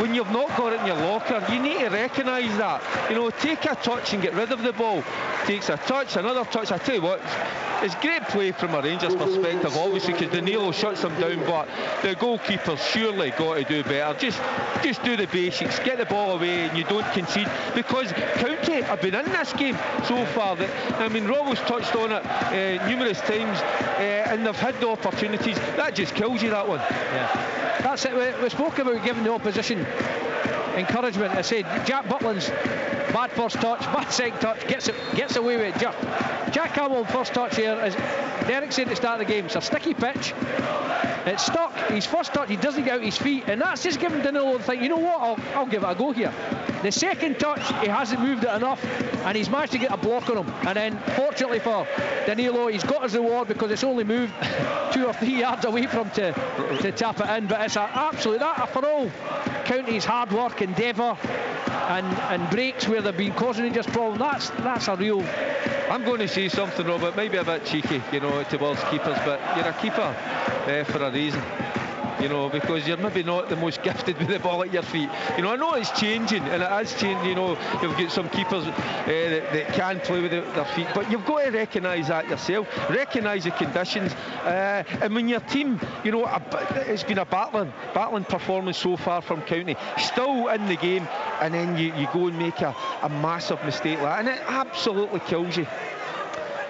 when you've not got it in your locker, you need to recognise that. You know, take a touch and get rid of the ball. Takes a touch, another touch. I tell you what, it's great play from a Rangers perspective, obviously, because Danilo shuts them down, but the goalkeeper's surely got to do better. Just do the basics, get the ball away, and you don't concede, because County have been in this game so far. I mean, Robbo's touched on it numerous times, and they've had the opportunities. That just kills you, that one. Yeah, that's it. We spoke about giving the opposition encouragement. I said Jack Butland's bad first touch, bad second touch, gets away with it. Jack Campbell first touch here, as Derek said at the start of the game, it's a sticky pitch. It's stuck. His first touch, he doesn't get out his feet, and that's just giving Danilo the thing, you know what, I'll give it a go here. The second touch, he hasn't moved it enough, and he's managed to get a block on him. And then, fortunately for Danilo, he's got his reward because it's only moved 2 or 3 yards away from him to tap it in. But it's an absolute, that for all County's hard work, endeavour, and breaks where they've been causing Rangers problem, that's a real... I'm going to say something, Robert, maybe a bit cheeky, you know, towards keepers, but you're a keeper for a reason. You know, because you're maybe not the most gifted with the ball at your feet. You know, I know it's changing, and it is changing. You know, you've got some keepers that can play with their feet, but you've got to recognise that yourself. Recognise the conditions, and when your team, you know, it's been a battling performance so far from County, still in the game, and then you go and make a massive mistake like that, and it absolutely kills you.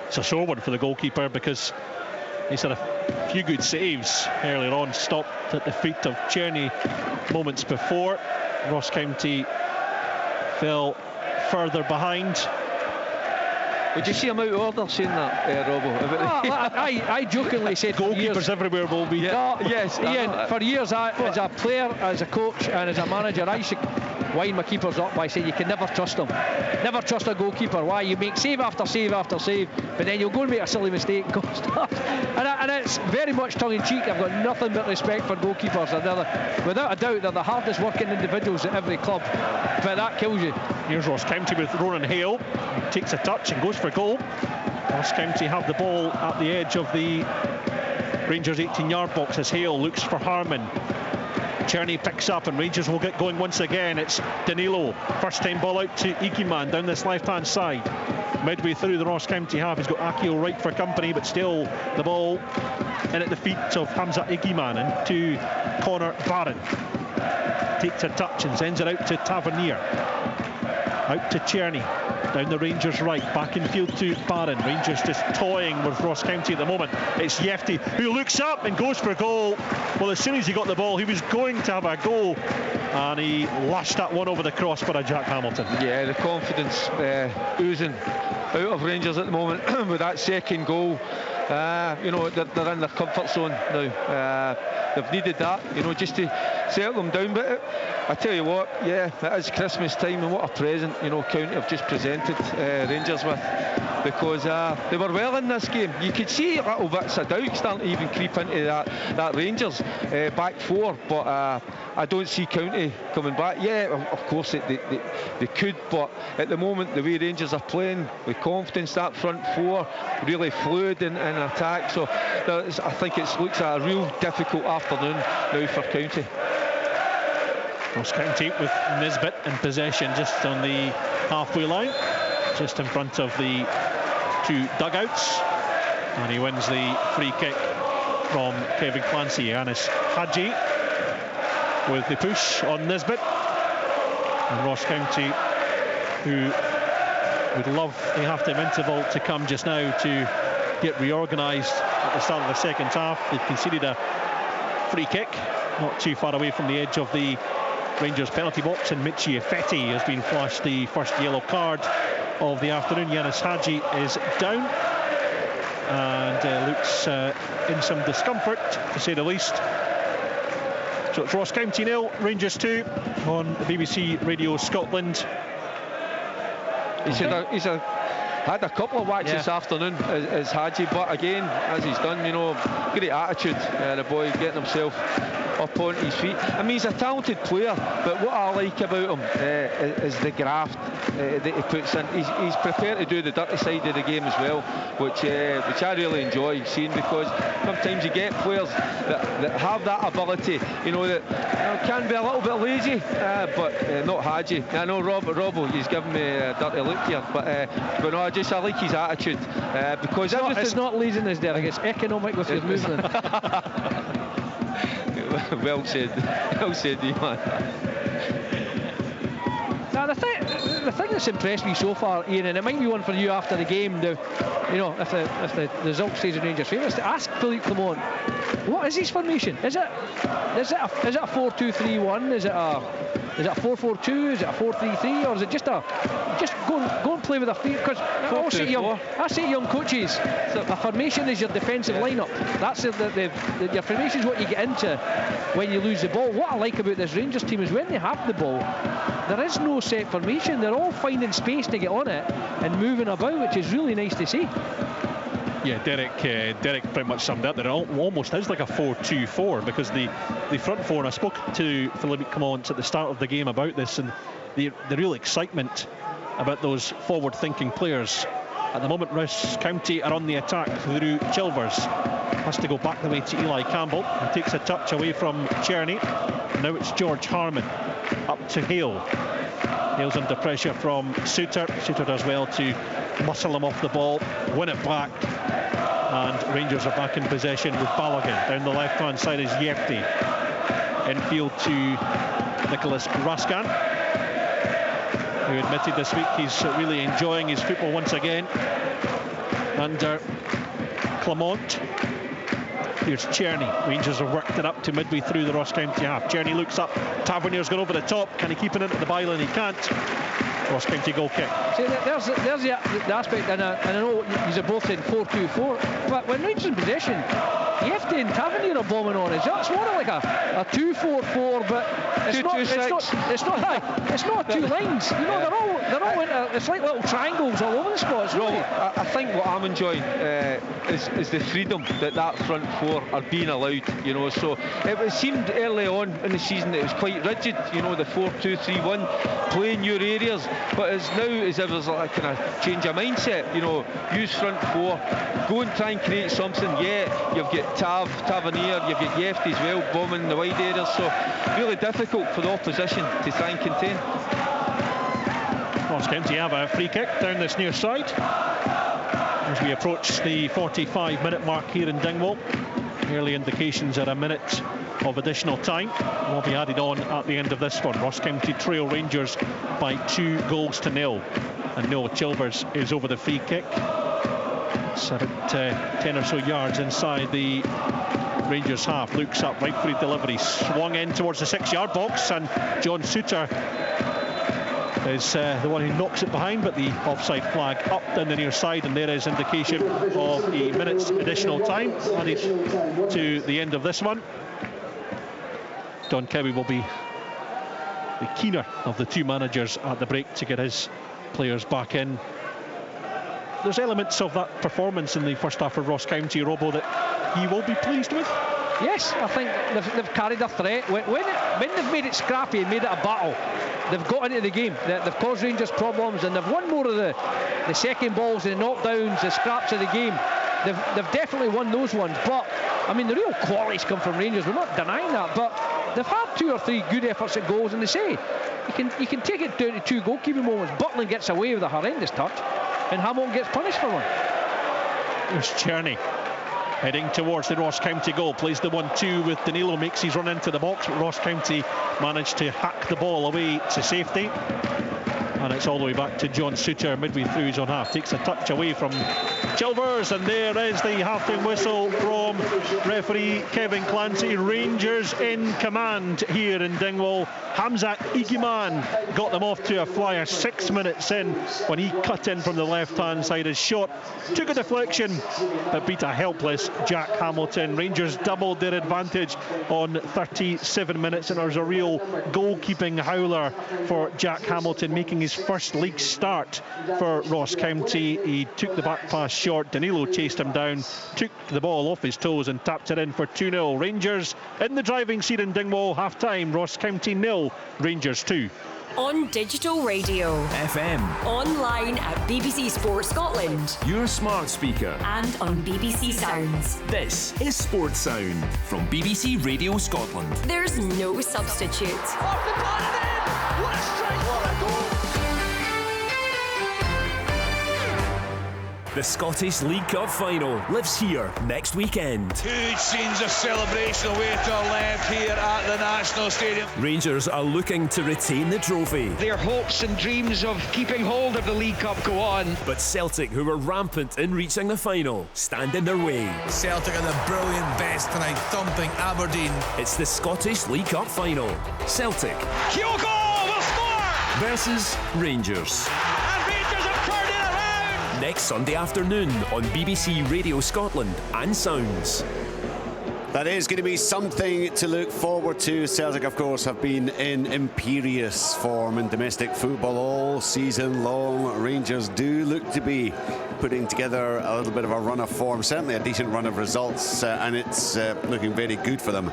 It's a sore one for the goalkeeper because he's had a few good saves earlier on, stopped at the feet of Czerny moments before. Ross County fell further behind. Would you see him out of order saying that, Robbo? I jokingly said goalkeepers everywhere will be. Yeah, yes, Ian, for years as a player, as a coach and as a manager, I used to wind my keepers up by saying you can never trust them. Never trust a goalkeeper. Why? You make save after save after save, but then you'll go and make a silly mistake and go start. And it's very much tongue-in-cheek. I've got nothing but respect for goalkeepers. And without a doubt, they're the hardest working individuals at every club. But that kills you. Here's Ross County with Ronan Hale. Takes a touch and goes for goal. Ross County have the ball at the edge of the Rangers 18-yard box as Hale looks for Harman. Czerny picks up and Rangers will get going once again. It's Danilo, first time ball out to Igiman down this left hand side. Midway through the Ross County half, he's got Akio right for company, but still the ball in at the feet of Hamza Igiman and to Connor Barron. Takes a touch and sends it out to Tavernier. Out to Czerny, down the Rangers right, back in field to Barron. Rangers just toying with Ross County at the moment. It's Yefty who looks up and goes for goal. Well, as soon as he got the ball, he was going to have a go, and he lashed that one over the crossbar of Jack Hamilton. Yeah, the confidence oozing out of Rangers at the moment with that second goal. You know, they're in their comfort zone now. They've needed that, you know, just to settle them down. But I tell you what, yeah, it is Christmas time, and what a present, you know, County have just presented Rangers with, because they were well in this game. You could see little bits of doubt starting to even creep into that Rangers back four, but I don't see County coming back. Yeah, of course they could, but at the moment the way Rangers are playing with confidence, that front four really fluid in attack, so I think it looks at a real difficult afternoon now for County. Ross County with Nisbet in possession just on the halfway line, just in front of the two dugouts, and he wins the free kick from Kevin Clancy. Anis Hadji with the push on Nisbet, and Ross County, who would love a half-time interval to come just now to get reorganised at the start of the second half. They've conceded a free kick not too far away from the edge of the Rangers penalty box, and Michi Effetti has been flashed the first yellow card of the afternoon. Yanis Hadji is down and looks in some discomfort, to say the least. So it's Ross County 0, Rangers 2 on BBC Radio Scotland. He's had a couple of whacks this afternoon as Hadji, but again, as he's done, you know, great attitude, the boy getting himself up on his feet. I mean, he's a talented player, but what I like about him is the graft that he puts in. He's prepared to do the dirty side of the game as well, which I really enjoy seeing, because sometimes you get players that have that ability, you know, that can be a little bit lazy, but not Hadji. I know Robbo, he's giving me a dirty look here, but no, I like his attitude, because it's not laziness, Derek, it's economic with his movement. Well said, Ian. Now the thing that's impressed me so far, Ian, and it might be one for you after the game, now, you know, if the result stays in Rangers' favour, is to ask Philippe Clement, what is his formation? Is it a 4-2-3-1? Is it a Is it a 4-4-2? Is it a 4-3-3? Or is it just go and play with their feet? Because I say to young coaches, a formation is your defensive lineup. That's your formation is what you get into when you lose the ball. What I like about this Rangers team is when they have the ball, there is no set formation. They're all finding space to get on it and moving about, which is really nice to see. Yeah, Derek pretty much summed up that it almost is like a 4-2-4, because the front four, and I spoke to Philippe Clement at the start of the game about this, and the real excitement about those forward-thinking players. At the moment, Ross County are on the attack through Chilvers. Has to go back the way to Eli Campbell. He takes a touch away from Czerny. Now it's George Harman up to Hale. Hale's under pressure from Suter. Suter does well to muscle him off the ball, win it back, and Rangers are back in possession with Balogun. Down the left-hand side is Yefti. Infield to Nicholas Raskan, who admitted this week he's really enjoying his football once again under Clement. Here's Czerny. Rangers have worked it up to midway through the Ross County half. Czerny looks up. Tavernier's gone over the top. Can he keep it into the byline? He can't. Ross County goal kick. See, there's the aspect, and I know these are both in 4-2-4, but when Rangers in possession, Yefti and Tavernier are bombing on us. That's more like a 2-4-4, but it's not two lines. You know, they're all into, it's like little triangles all over the spots. Really. I think what I'm enjoying is the freedom that front four are being allowed. You know, so it seemed early on in the season that it was quite rigid. You know, the 4-2-3-1, play in your areas. But as if there's like a kind of change of mindset. You know, use front four, go and try and create something. Yeah, you've got Tavernier, you've got Yefti as well, bombing in the wide areas. So really difficult for the opposition to try and contain. Ross County have a free kick down this near side as we approach the 45-minute mark here in Dingwall. Early indications are a minute of additional time will be added on at the end of this one. Ross County trail Rangers by 2-0, and Noah Chilvers is over the free kick. It's at 10 or so yards inside the Rangers half. Looks up, right free delivery, swung in towards the 6-yard box, and John Suter is the one who knocks it behind, but the offside flag up down the near side, and there is indication of a minute's additional time added to the end of this one. Don Kebby will be the keener of the two managers at the break to get his players back in. There's elements of that performance in the first half of Ross County, Robbo, that he will be pleased with. Yes, I think they've carried a threat. When they've made it scrappy and made it a battle, they've got into the game. They've caused Rangers problems, and they've won more of the second balls, the knockdowns, the scraps of the game. They've definitely won those ones. But I mean, the real qualities come from Rangers. We're not denying that, but they've had 2 or 3 good efforts at goals, and they say you can take it down to 2 goalkeeping moments. Butland gets away with a horrendous touch, and Hamilton gets punished for one. There's Czerny heading towards the Ross County goal, plays the 1-2 with Danilo, makes his run into the box, but Ross County managed to hack the ball away to safety, and it's all the way back to John Suter midway through his own half. Takes a touch away from Chilvers, and there is the half-time whistle from referee Kevin Clancy. Rangers in command here in Dingwall. Hamzat Igiman got them off to a flyer 6 minutes in when he cut in from the left-hand side. His shot took a deflection but beat a helpless Jack Hamilton. Rangers doubled their advantage on 37 minutes, and there was a real goalkeeping howler for Jack Hamilton, making his first league start for Ross County. He took the back pass short. Danilo chased him down, took the ball off his toes and tapped it in for 2-0. Rangers in the driving seat in Dingwall. Half-time, Ross County 0, Rangers 2. On digital radio, FM, online at BBC Sports Scotland, your smart speaker, and on BBC Sounds. This is Sports Sound from BBC Radio Scotland. There's no substitute. Off the pass, what a strike, what a goal! The Scottish League Cup final lives here next weekend. Huge scenes of celebration away to our left here at the National Stadium. Rangers are looking to retain the trophy. Their hopes and dreams of keeping hold of the League Cup go on. But Celtic, who were rampant in reaching the final, stand in their way. Celtic are the brilliant best tonight, thumping Aberdeen. It's the Scottish League Cup final. Celtic. Kyogo! versus Rangers. And Rangers have turned it around! Next Sunday afternoon on BBC Radio Scotland and Sounds. That is going to be something to look forward to. Celtic, of course, have been in imperious form in domestic football all season long. Rangers do look to be putting together a little bit of a run of form, certainly a decent run of results, and it's looking very good for them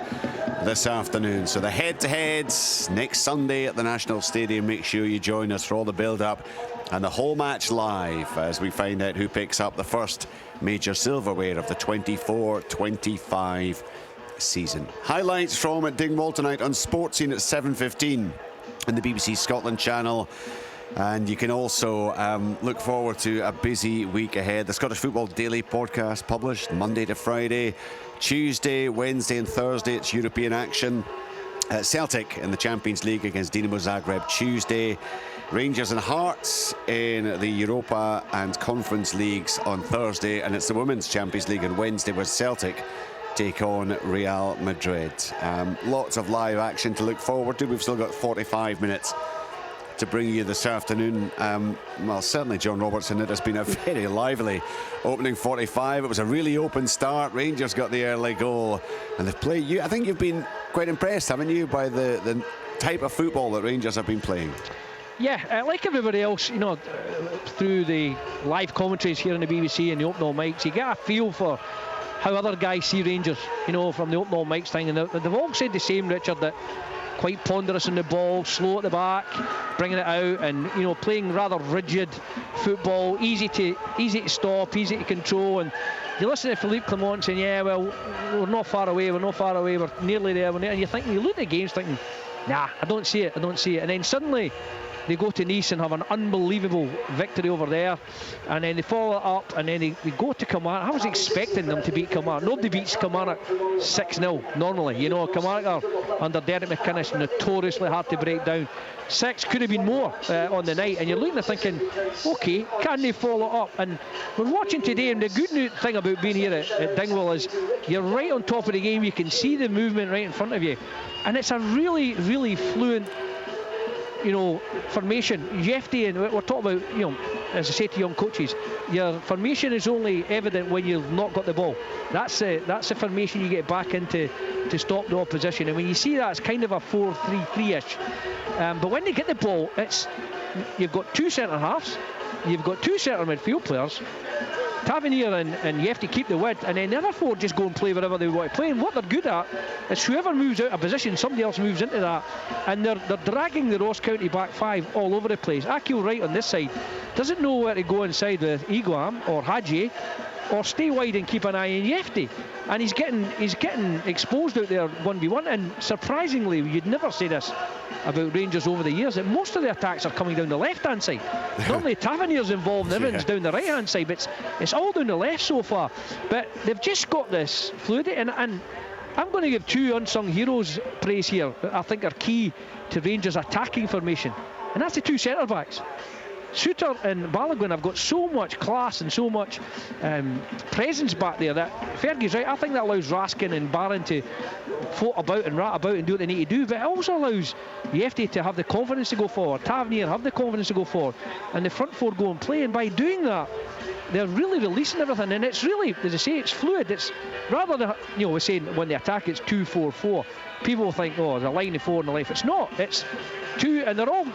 this afternoon. So the head-to-head next Sunday at the National Stadium. Make sure you join us for all the build-up and the whole match live as we find out who picks up the first major silverware of the 24-25 season. Highlights from Dingwall tonight on Sportscene at 7:15 in the BBC Scotland channel. And you can also look forward to a busy week ahead. The Scottish Football Daily podcast published Monday to Friday. Tuesday, Wednesday and Thursday it's European action. Celtic in the Champions League against Dinamo Zagreb Tuesday. Rangers and Hearts in the Europa and Conference Leagues on Thursday. And it's the Women's Champions League on Wednesday where Celtic take on Real Madrid. Lots of live action to look forward to. We've still got 45 minutes to bring you this afternoon. Well, certainly John Robertson, it has been a very lively opening 45. It was a really open start. Rangers got the early goal and they've played. I think you've been quite impressed, haven't you, by the type of football that Rangers have been playing? Yeah, like everybody else, you know, through the live commentaries here on the BBC and the open all mics, you get a feel for how other guys see Rangers, you know, from the open all mics thing. And they've all said the same, Richard, that quite ponderous on the ball, slow at the back, bringing it out, and you know, playing rather rigid football, easy to stop, easy to control. And you listen to Philippe Clement saying, yeah, well, we're not far away, we're nearly there, and you think, you look at the games thinking, nah, I don't see it. And then suddenly they go to Nice and have an unbelievable victory over there, and then they follow it up, and then they go to Kilmarnock. I was expecting them to beat Kilmarnock. Nobody beats Kilmarnock 6-0 normally. You know, Kilmarnock are under Derek McInnes notoriously hard to break down. 6 could have been more on the night, and you're looking at thinking, okay, can they follow up? And we're watching today, and the good thing about being here at Dingwall is you're right on top of the game. You can see the movement right in front of you, and it's a really, really fluent, you know, formation. Jefty, and we're talking about, you know, as I say to young coaches, your formation is only evident when you've not got the ball. That's the formation you get back into to stop the opposition. And when you see that, it's kind of a 4-3-3-ish. But when they get the ball, you've got two centre halves, you've got two centre midfield players. Tavernier and you have to keep the width, and then the other four just go and play wherever they want to play. And what they're good at is whoever moves out of position, somebody else moves into that, and they're dragging the Ross County back five all over the place. Akil Wright on this side doesn't know where to go inside with Iguam or Hadji, or stay wide and keep an eye on Yefty, and he's getting exposed out there 1v1. And surprisingly, you'd never say this about Rangers over the years, that most of the attacks are coming down the left hand side. Normally Tavernier's involved and everything's down the right hand side, but it's all down the left so far. But they've just got this fluidity, and I'm going to give two unsung heroes praise here that I think are key to Rangers' attacking formation, and that's the two centre backs. Suter and Balogun have got so much class and so much presence back there that Fergie's right. I think that allows Raskin and Barron to float about and rat about and do what they need to do, but it also allows Yefty to have the confidence to go forward, Tavernier have the confidence to go forward, and the front four go and play. And by doing that, they're really releasing everything, and it's really, as I say, it's fluid. It's rather than, you know, we're saying when they attack it's 2-4-4. People will think, oh, the line of four on the left. It's not. It's two, and they're all,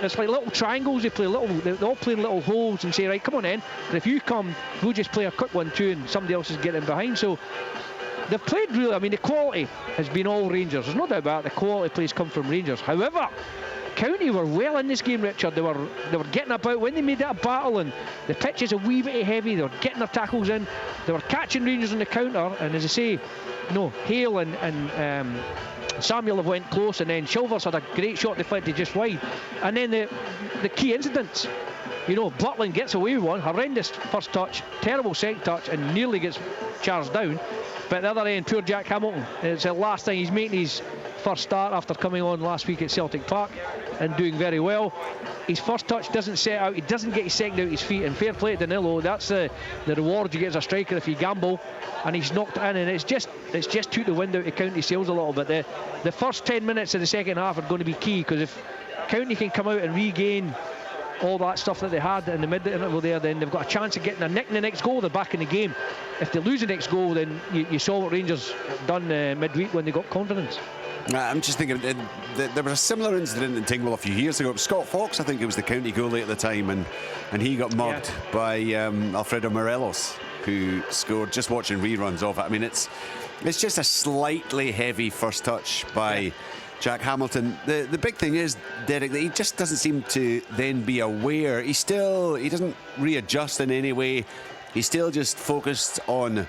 it's like little triangles. They all play in little holes and say, right, come on in. And if you come, we'll just play a quick 1-2, and somebody else is getting behind. So they've played really. I mean, the quality has been all Rangers. There's no doubt about it. The quality plays come from Rangers. However, County were well in this game, Richard. They were getting about when they made that battle, and the pitch is a wee bit heavy. They were getting their tackles in. They were catching Rangers on the counter, and as I say, Hale and Samuel have went close, and then Chilvers had a great shot deflected just wide. And then the key incidents, Butland gets away with one, horrendous first touch, terrible second touch, and nearly gets charged down. But at the other end, poor Jack Hamilton, it's the last thing, he's making his first start after coming on last week at Celtic Park and doing very well. His first touch doesn't set out, he doesn't get his second out his feet, and fair play to Danilo. That's the reward you get as a striker if you gamble, and he's knocked it in, and it's just took the wind out of County sails a little bit. The first 10 minutes of the second half are going to be key, because County can come out and regain all that stuff that they had in the mid-interval there, then they've got a chance of getting a nick in the next goal. They're back in the game. If they lose the next goal, then you saw what Rangers done midweek when they got confidence. I'm just thinking, there was a similar incident in Tingwell a few years ago. Scott Fox, I think it was the county goalie at the time, and he got mugged by Alfredo Morelos, who scored just watching reruns of it. I mean, it's just a slightly heavy first touch by Jack Hamilton. The big thing is, Derek, that he just doesn't seem to then be aware. He doesn't readjust in any way. He's still just focused on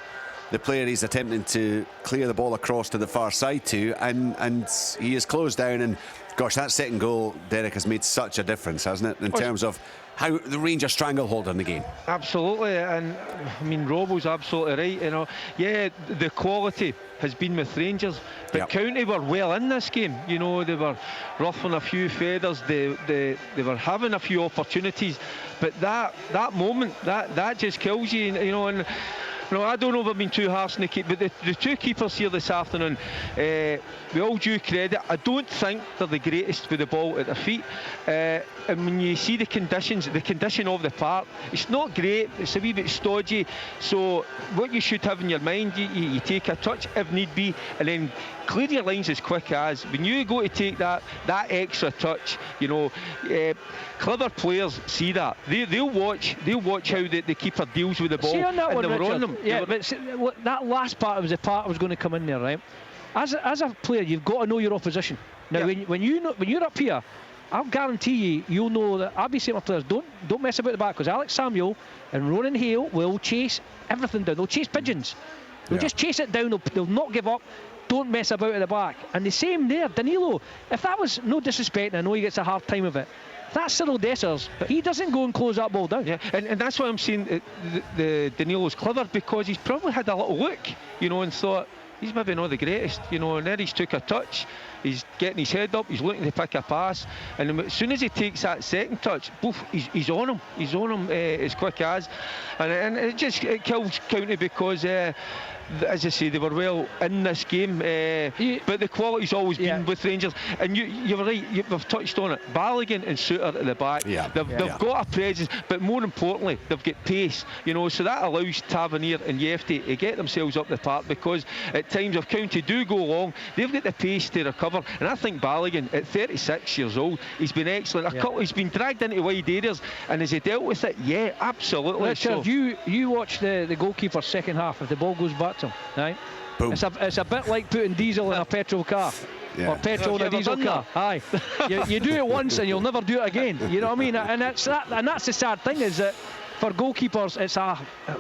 the player he's attempting to clear the ball across to the far side to, and he is closed down. And gosh, that second goal, Derek, has made such a difference, hasn't it, in terms of how the Rangers stranglehold in the game. Absolutely, and I mean, Robbo's absolutely right. You know, yeah, the quality has been with Rangers, but County were well in this game. You know, they were ruffling a few feathers, they were having a few opportunities, but that moment that just kills you. You know, and no, I don't know if I've been too harsh on the keep, but the two keepers here this afternoon, with all due credit, I don't think they're the greatest with the ball at their feet. And when you see the condition of the park, it's not great, it's a wee bit stodgy. So what you should have in your mind, you take a touch if need be, and then clear your lines as quick as. When you go to take that extra touch, you know, clever players see that. They'll watch how the keeper deals with the ball. See on that and one, they were Richard, on them. yeah, but see, that last part was the part I was going to come in there, right? As a player, you've got to know your opposition. Now, when you're up here, I'll guarantee you'll know that. I'll be saying to my players, don't mess about the back, because Alex Samuel and Ronan Hale will chase everything down. They'll chase pigeons. They'll just chase it down. They'll not give up. Don't mess about at the back. And the same there, Danilo. If that was, no disrespect, and I know he gets a hard time of it, that's Cyril Dessers, but he doesn't go and close that ball down. Yeah, and that's why I'm saying the Danilo's clever, because he's probably had a little look, you know, and thought he's maybe not the greatest, you know, and then he's took a touch, he's getting his head up, he's looking to pick a pass, and as soon as he takes that second touch, poof, he's on him as quick as, and it kills County, because as I say, they were well in this game, but the quality's always been with Rangers. And you were right, we've touched on it. Balogun and Suter at the back, they've got a presence, but more importantly, they've got pace. You know, so that allows Tavernier and Yefty to get themselves up the park, because at times if County do go long, they've got the pace to recover. And I think Balogun, at 36 years old, he's been excellent. He's been dragged into wide areas, and has he dealt with it? Yeah, absolutely. Richard, you watch the goalkeeper's second half. If the ball goes back to him, right? Boom. It's a bit like putting diesel in a petrol car. Or petrol in a diesel car. Aye. you do it once and you'll never do it again. You know what I mean? And that's the sad thing, is that for goalkeepers,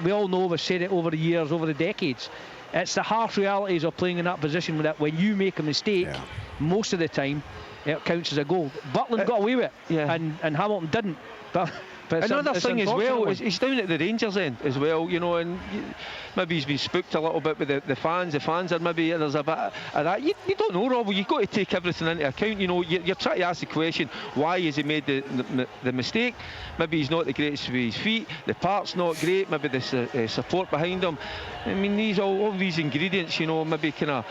we all know, we've said it over the years, over the decades, it's the harsh realities of playing in that position, that when you make a mistake, most of the time it counts as a goal. Butland got away with it, and Hamilton didn't. But another thing as well is he's down at the Rangers end as well, you know, and maybe he's been spooked a little bit with the fans. The fans are maybe, there's a bit of that. You don't know, Rob. You've got to take everything into account. You know, you're trying to ask the question, why has he made the mistake? Maybe he's not the greatest with his feet. The part's not great. Maybe the support behind him. I mean, all these ingredients, you know, maybe kind of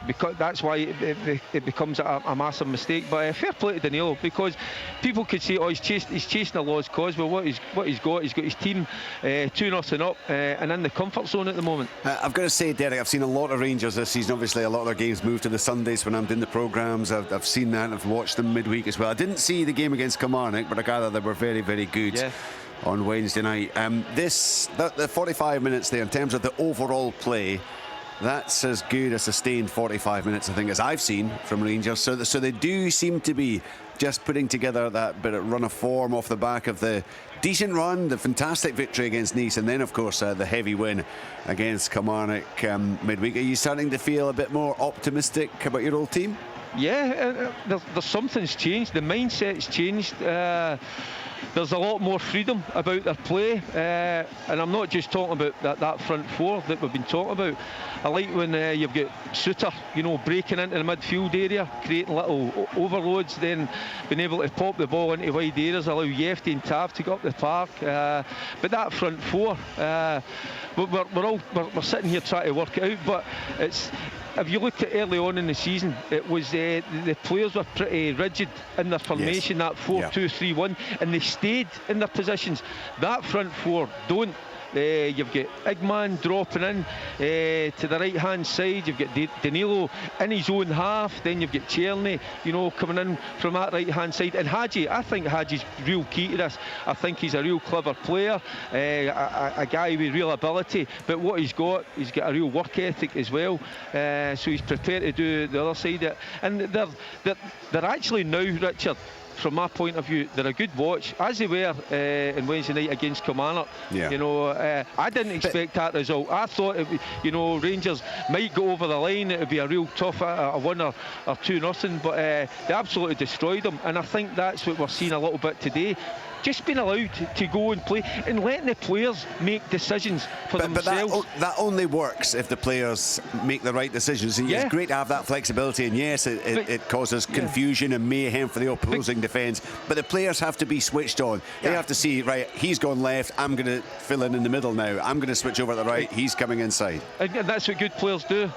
because that's why it becomes a massive mistake. But fair play to Danilo, because people could say, oh, he's chasing a lost cause. Well, what he's got his team 2-0 up and in the comfort zone at the moment. I've got to say, Derek, I've seen a lot of Rangers this season. Obviously, a lot of their games moved to the Sundays when I'm doing the programmes. I've seen that, and I've watched them midweek as well. I didn't see the game against Kilmarnock, but I gather they were very, very good on Wednesday night. The 45 minutes there, in terms of the overall play, that's as good a sustained 45 minutes, I think, as I've seen from Rangers. So they do seem to be just putting together that bit of run of form off the back of the decent run, the fantastic victory against Nice, and then, of course, the heavy win against Kilmarnock midweek. Are you starting to feel a bit more optimistic about your old team? Yeah, there's something's changed. The mindset's changed. there's a lot more freedom about their play, and I'm not just talking about that front four that we've been talking about. I like when you've got Suter, breaking into the midfield area, creating little overloads, then being able to pop the ball into wide areas, allow Yefty and Tav to go up the park. But that front four, we're sitting here trying to work it out, but it's. If you looked at early on in the season, it was the players were pretty rigid in their formation, that 4-2-3-1, and they stayed in their positions. That front four don't. You've got Igman dropping in to the right hand side. You've got Danilo in his own half. Then you've got Tierney, coming in from that right hand side. And Hadji, I think Hadji's real key to this. I think he's a real clever player, a guy with real ability. But what he's got a real work ethic as well. So he's prepared to do the other side of it. And they're actually now, Richard, from my point of view, they're a good watch, as they were on Wednesday night against Kilmarnock. I didn't expect that result. I thought Rangers might go over the line. It would be a real tough, a 1 or 2-0, but they absolutely destroyed them. And I think that's what we're seeing a little bit today. Just being allowed to go and play and letting the players make decisions for themselves. But that only works if the players make the right decisions. And it's great to have that flexibility, and yes, it causes confusion and mayhem for the opposing defence. But the players have to be switched on. They have to see, right, he's gone left, I'm going to fill in the middle now. I'm going to switch over to the right, he's coming inside. And that's what good players do,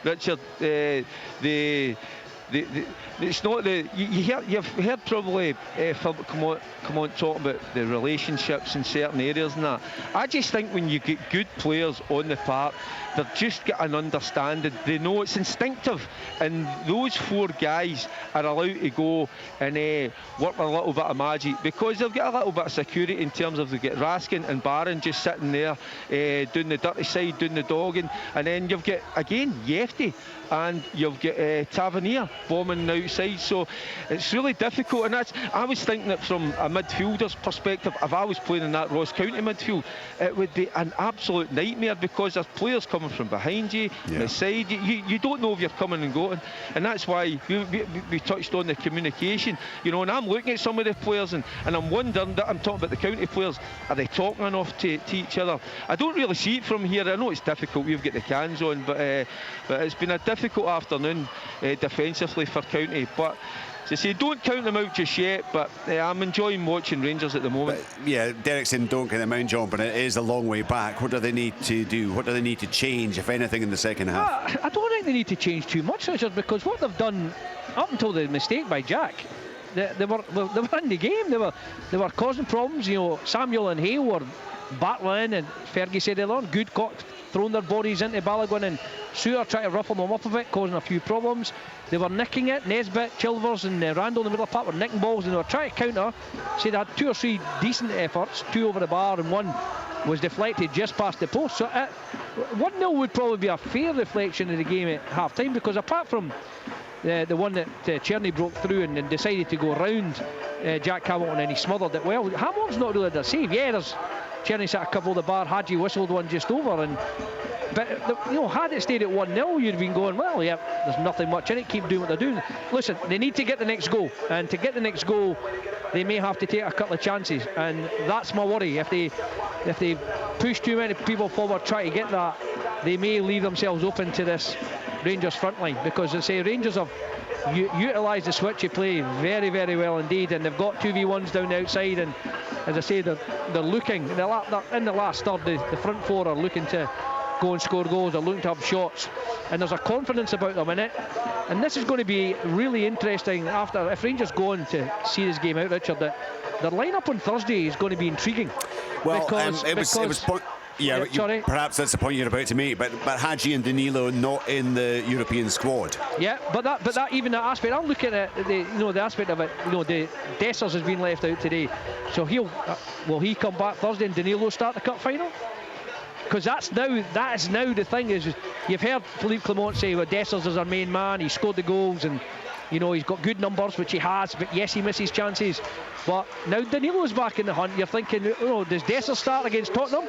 Richard. It's not you've heard probably Philip come on talking about the relationships in certain areas and that. I just think when you get good players on the park, they've just got an understanding. They know it's instinctive, and those 4 guys are allowed to go and work a little bit of magic, because they've got a little bit of security in terms of they've got Raskin and Barron just sitting there doing the dirty side, doing the dogging, and then you've got again Yefty and you've got Tavernier bombing outside. So it's really difficult, and I was thinking that from a midfielder's perspective, if I was playing in that Ross County midfield, it would be an absolute nightmare, because there's players coming from behind you, the side. You don't know if you're coming and going, and that's why we touched on the communication, and I'm looking at some of the players and I'm wondering, that I'm talking about the county players, are they talking enough to each other? I don't really see it from here. I know it's difficult, we've got the cans on, but it's been a difficult afternoon defensively for County. But as I say, don't count them out just yet, but I'm enjoying watching Rangers at the moment. Derek saying don't count them out, John, but it is a long way back. What do they need to do? What do they need to change, if anything, in the second half? I don't think they need to change too much, Richard, because what they've done up until the mistake by Jack, they were in the game. They were causing problems. Samuel and Hale were battling, and Fergie said they learned good cock, throwing their bodies into Balogun, and Suter tried to ruffle them up a bit, causing a few problems. They were nicking it. Nesbitt, Chilvers and Randall in the middle of the park were nicking balls, and they were trying to counter. So they had 2 or 3 decent efforts, 2 over the bar and 1 was deflected just past the post. So 1-0 would probably be a fair reflection of the game at half time, because apart from the one that Tierney broke through and then decided to go round Jack Hamilton, and he smothered it well, Hamilton's not really had a save. There's Tierney sat a couple of the bar, Hadji whistled one just over, but had it stayed at 1-0, you'd have been going, well, there's nothing much in it, keep doing what they're doing. Listen, they need to get the next goal, and to get the next goal, they may have to take a couple of chances, and that's my worry. If they push too many people forward, try to get that, they may leave themselves open to this Rangers front line, because I say Rangers have utilised the switchy play very, very well indeed, and they've got 2v1s down the outside, and as I say, they're looking in the last third. The front 4 are looking to go and score goals, they're looking to have shots, and there's a confidence about them in it. And this is going to be really interesting if Rangers go on to see this game out, Richard, that their lineup on Thursday is going to be intriguing. Well, perhaps that's the point you're about to make, but Hadji and Danilo not in the European squad. Yeah, but that even that aspect, I'm looking at the aspect of it. The Dessers has been left out today, so will he come back Thursday and Danilo start the cup final? Because that is now the thing, is you've heard Philippe Clement say, well, Dessers is our main man, he scored the goals, and You know, he's got good numbers, which he has, but yes, he misses chances. But now Danilo's back in the hunt. You're thinking, does Dessers start against Tottenham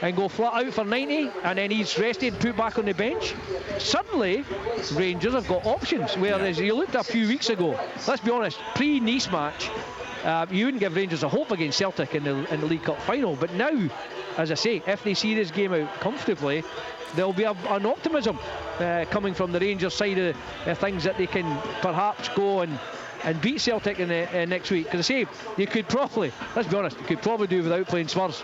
and go flat out for 90, and then he's rested, put back on the bench? Suddenly, Rangers have got options, whereas you looked a few weeks ago, let's be honest, pre-Nice match, you wouldn't give Rangers a hope against Celtic in the League Cup final. But now, as I say, if they see this game out comfortably, there'll be an optimism coming from the Rangers side of things, that they can perhaps go and beat Celtic in the next week. Because I say, you could probably, let's be honest, you could probably do without playing Spurs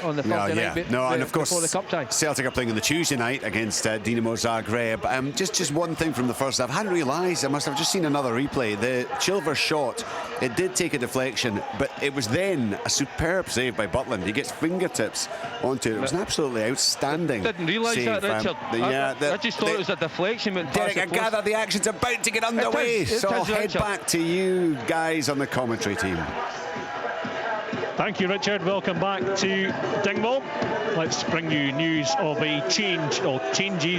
on the Thursday night. And of course, before the cup tie. Celtic are playing on the Tuesday night against Dinamo Zagreb. Just one thing from the first half. I hadn't realised, I must have just seen another replay. The Chilvers shot, it did take a deflection, but it was then a superb save by Butland. He gets fingertips onto it. It was an absolutely outstanding Didn't realise save. that, Richard. I just thought it was a deflection. Derek, I gather the action's about to get underway, so I'll head back to you guys on the commentary team. Thank you, Richard. Welcome back to Dingwall. Let's bring you news of a changes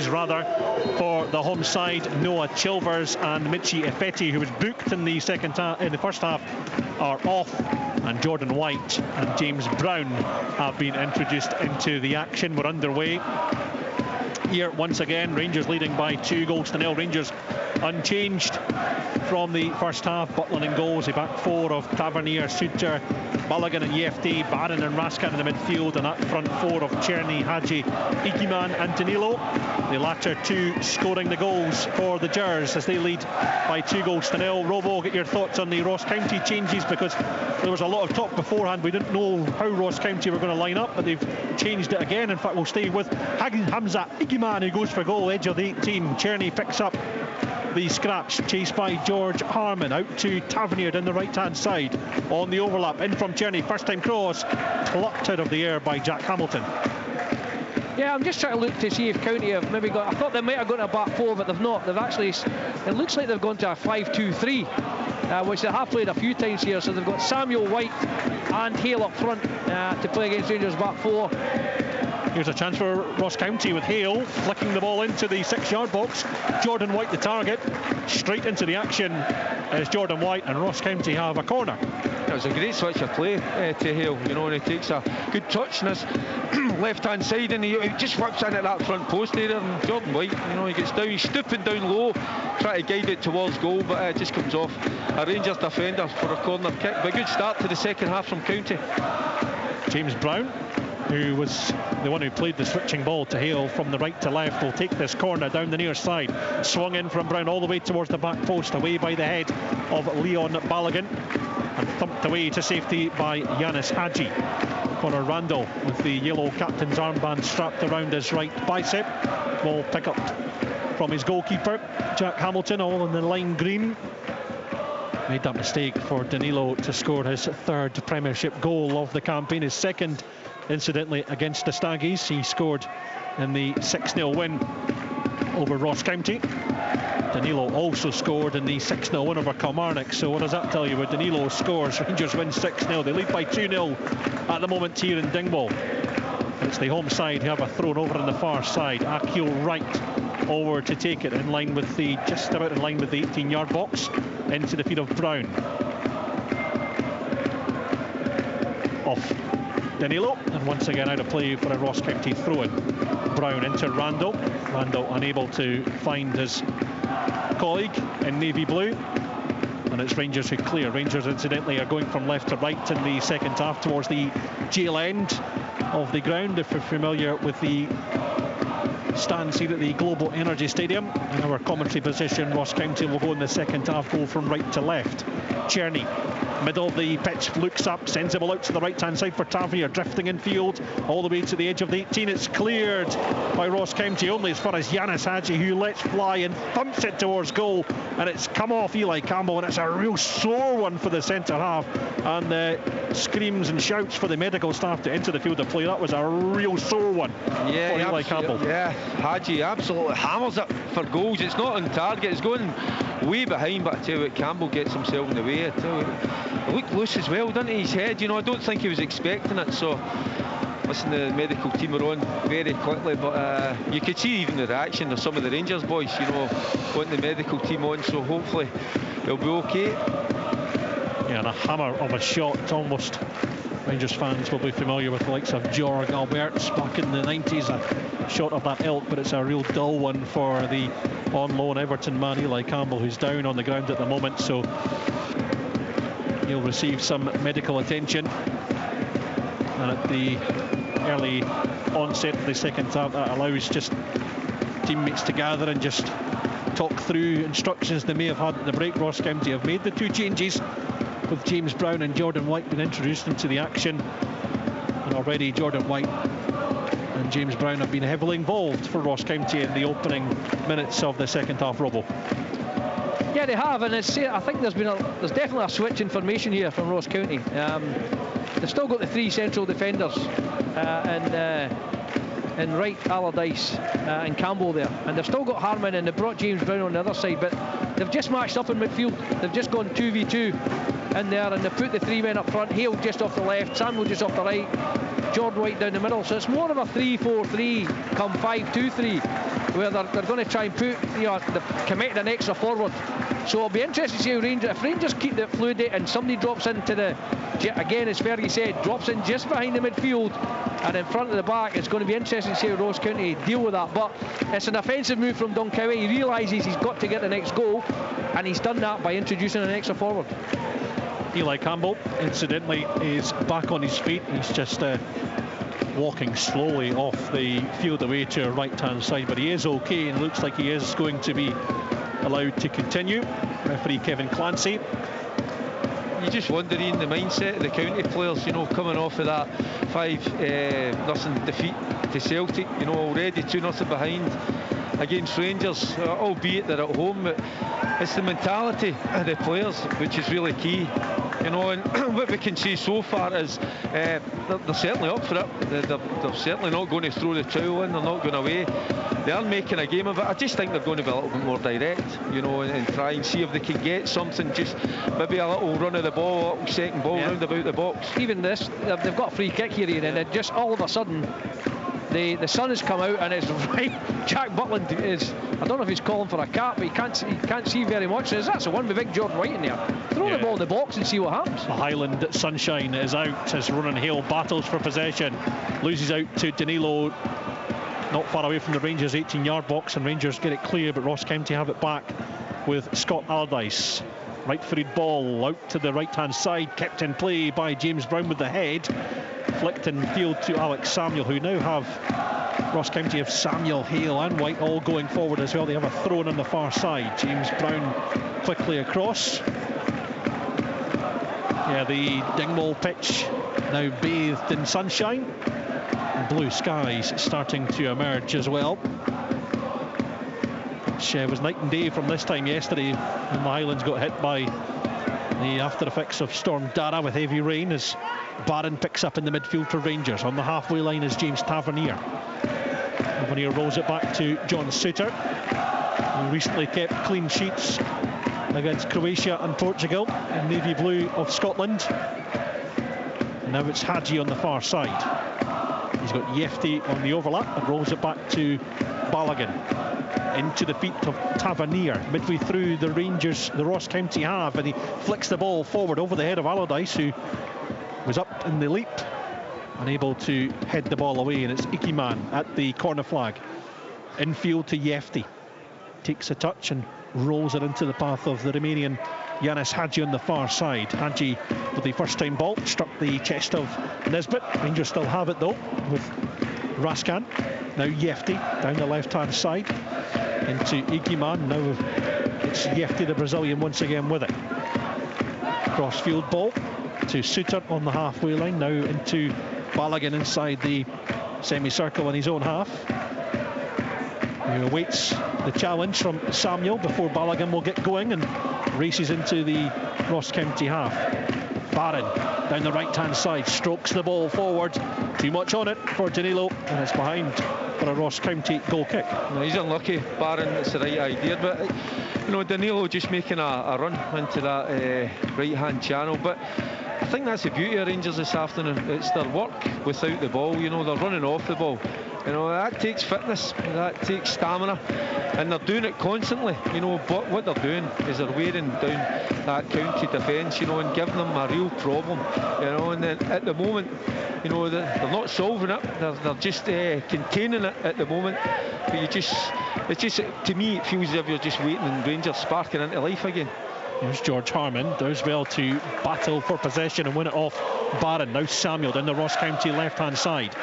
for the home side. Noah Chilvers and Michi Efeti, who was booked in the first half, are off, and Jordan White and James Brown have been introduced into the action. We're underway here once again. Rangers leading by 2-0. Rangers unchanged from the first half. Butland in goals, the back four of Tavernier, Suter, Balogun and EFT, Barron and Raskin in the midfield, and that front four of Cherny, Hadji, Igiman and Danilo. The latter two scoring the goals for the Gers as they lead by 2-0. Robo, get your thoughts on the Ross County changes, because there was a lot of talk beforehand. We didn't know how Ross County were going to line up, but they've changed it again. In fact, we'll stay with Hamza Igiman, who goes for goal, edge of the 18. Cherny picks up the scratch, chased by George Harmon, out to Tavernier down the right hand side on the overlap, in from Cherny, first time cross, plucked out of the air by Jack Hamilton. Yeah, I'm just trying to look to see if County have maybe got, I thought they might have gone to a back four, but they've not. They've actually, it looks like they've gone to a 5-2-3, which they have played a few times here. So they've got Samuel White and Hale up front to play against Rangers back four. Here's a chance for Ross County with Hale flicking the ball into the 6-yard box. Jordan White the target. Straight into the action as Jordan White, and Ross County have a corner. It was a great switch of play to Hale, and he takes a good touch on his left-hand side, and he just whips in at that front post area, and Jordan White, he gets down, he's stooping down low, trying to guide it towards goal, but it just comes off a Rangers defender for a corner kick. But a good start to the second half from County. James Brown, who was the one who played the switching ball to Hale from the right to left, will take this corner down the near side. Swung in from Brown all the way towards the back post, away by the head of Leon Balogun, and thumped away to safety by Yanis Hadji. Conor Randall with the yellow captain's armband strapped around his right bicep. Ball pick up from his goalkeeper, Jack Hamilton, all in the lime green. Made that mistake for Danilo to score his third Premiership goal of the campaign, his second incidentally against the Staggies. He scored in the 6-0 win over Ross County. Danilo also scored in the 6-0 win over Kilmarnock. So what does that tell you? When Danilo scores, Rangers win 6-0. They lead by 2-0 at the moment here in Dingwall. It's the home side who have a thrown over on the far side. Akil Wright over to take it in line with the, just about in line with the 18-yard box, into the feet of Brown. Off Danilo, and once again out of play for a Ross County throw-in. Brown into Randall. Randall unable to find his colleague in navy blue, and it's Rangers who clear. Rangers incidentally are going from left to right in the second half towards the jail end of the ground. If you're familiar with the stands here at the Global Energy Stadium, in our commentary position, Ross County will go in the second half, go from right to left. Cherny, middle of the pitch, looks up, sends the ball out to the right hand side for Tavernier, drifting in field all the way to the edge of the 18. It's cleared by Ross County only as far as Yanis Hadji, who lets fly and thumps it towards goal, and it's come off Eli Campbell, and it's a real sore one for the centre half, and screams and shouts for the medical staff to enter the field of play. That was a real sore one for Eli Campbell. Yeah, Hadji absolutely hammers it for goals. It's not on target, it's going way behind, but I tell you what, Campbell gets himself in the way. I tell you, it looked loose as well, didn't he, his head? I don't think he was expecting it, so listen, the medical team are on very quickly, but you could see even the reaction of some of the Rangers boys, you know, wanting the medical team on, so hopefully they'll be okay. Yeah, and a hammer of a shot. Almost Rangers fans will be familiar with the likes of Jorg Alberts back in the 90s, a shot of that ilk, but it's a real dull one for the on loan Everton man Eli Campbell, who's down on the ground at the moment, so he'll receive some medical attention. And at the early onset of the second half, that allows just teammates to gather and just talk through instructions they may have had at the break. Ross County have made the 2 changes, with James Brown and Jordan White being introduced into the action, and already Jordan White and James Brown have been heavily involved for Ross County in the opening minutes of the second half, Robbo. Yeah, they have, and I think there's definitely a switch in formation here from Ross County. They've still got the 3 central defenders and Wright, Allardyce and Campbell there, and they've still got Harman, and they've brought James Brown on the other side, but they've just matched up in midfield. They've just gone 2v2 in there, and they've put the 3 men up front. Hale just off the left, Samuel just off the right, Jordan White down the middle, so it's more of a 3-4-3 come 5-2-3, where they're going to try and put, you know, they've committed an extra forward. So it'll be interesting to see how if Rangers keep the fluidity and somebody drops into the, again as Fergie said, drops in just behind the midfield and in front of the back, it's going to be interesting to see how Ross County deal with that. But it's an offensive move from Duncowie. He realises he's got to get the next goal, and he's done that by introducing an extra forward. Eli Campbell, incidentally, is back on his feet. He's just walking slowly off the field away to a right-hand side, but he is okay, and looks like he is going to be allowed to continue. Referee Kevin Clancy. You just wonder, Ian, the mindset of the county players, you know, coming off of that 5-0 defeat to Celtic, you know, already 2-0 behind against Rangers, albeit they're at home, but it's the mentality of the players which is really key, you know. And what we can see so far is they're certainly up for it. They're certainly not going to throw the towel in, they're not going away, they are making a game of it. I just think they're going to be a little bit more direct, you know, and try and see if they can get something, just maybe a little run of the ball, a little second ball round about the box. Even this, they've got a free kick here, and it just all of a sudden the sun has come out, and it's right. Jack Butland is, I don't know if he's calling for a cap, but he can't see very much. That's the one with big Jordan White in there. Throw the ball in the box and see what happens. The Highland sunshine is out as Ronan Hale battles for possession, loses out to Danilo, not far away from the Rangers 18-yard box, and Rangers get it clear, but Ross County have it back with Scott Allardyce. Right-footed ball out to the right-hand side, kept in play by James Brown with the head, flicked in field to Alex Samuel, who now have, Ross County have Samuel, Hale and White all going forward as well. They have a throw on the far side. James Brown quickly across. Yeah, the Dingwall pitch now bathed in sunshine, and blue skies starting to emerge as well. Which was night and day from this time yesterday when the Highlands got hit by the after effects of Storm Dara with heavy rain, as Barron picks up in the midfield for Rangers. On the halfway line is James Tavernier. Tavernier rolls it back to John Suter, who recently kept clean sheets against Croatia and Portugal in navy blue of Scotland. And now it's Hadji on the far side. He's got Yefti on the overlap and rolls it back to Balogun. Into the feet of Tavernier, midway through the Rangers, the Ross County half, and he flicks the ball forward over the head of Allardyce, who was up in the leap, unable to head the ball away, and it's Ikiman at the corner flag. Infield to Yefti, takes a touch and rolls it into the path of the Romanian Yanis Hadji on the far side. Hadji with the first time ball struck the chest of Nesbitt. Rangers still have it though with Raskan. Now Yefti down the left hand side into Ikiman. Now it's Yefti the Brazilian once again with it. Cross-field ball to Suter on the halfway line. Now into Balogun inside the semicircle in his own half. He awaits the challenge from Samuel before Balogun will get going and races into the Ross County half. Barron down the right-hand side, strokes the ball forward. Too much on it for Danilo, and it's behind for a Ross County goal kick. No, he's unlucky, Barron. It's the right idea, but you know, Danilo just making a run into that right-hand channel. But I think that's the beauty of Rangers this afternoon. It's their work without the ball. You know, they're running off the ball. You know, that takes fitness, that takes stamina, and they're doing it constantly. You know, but what they're doing is they're wearing down that County defence, you know, and giving them a real problem. You know, and then at the moment, you know, they're not solving it. They're just containing it at the moment. But it's just, to me, it feels as if you're just waiting and Rangers sparking into life again. Here's George Harman, does well to battle for possession and win it off Barron. Now Samuel down the Ross County left-hand side.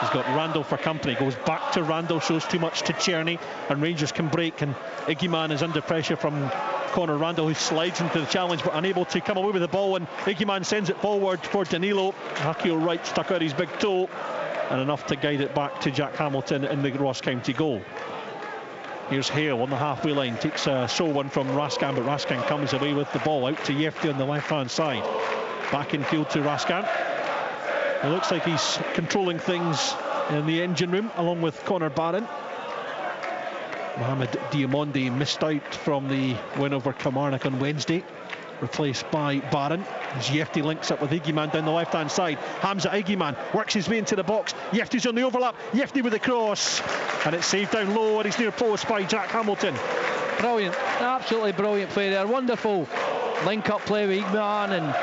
He's got Randall for company, goes back to Randall, shows too much to Czerny, and Rangers can break, and Iggyman is under pressure from Conor Randall, who slides into the challenge but unable to come away with the ball, and Iggyman sends it forward for Danilo. Akio Wright stuck out his big toe, and enough to guide it back to Jack Hamilton in the Ross County goal. Here's Hale on the halfway line, takes a show one from Raskan, but Raskan comes away with the ball out to Yefti on the left-hand side. Back in field to Raskan. It looks like he's controlling things in the engine room along with Conor Barron. Mohamed Diamondi missed out from the win over Kilmarnock on Wednesday, replaced by Barron. As Yefti links up with Iggyman down the left-hand side. Hamza Iggyman works his way into the box. Yefti's on the overlap. Yefti with the cross, and it's saved down low at his near post by Jack Hamilton. Brilliant, absolutely brilliant play there. Wonderful link-up play with Iggyman and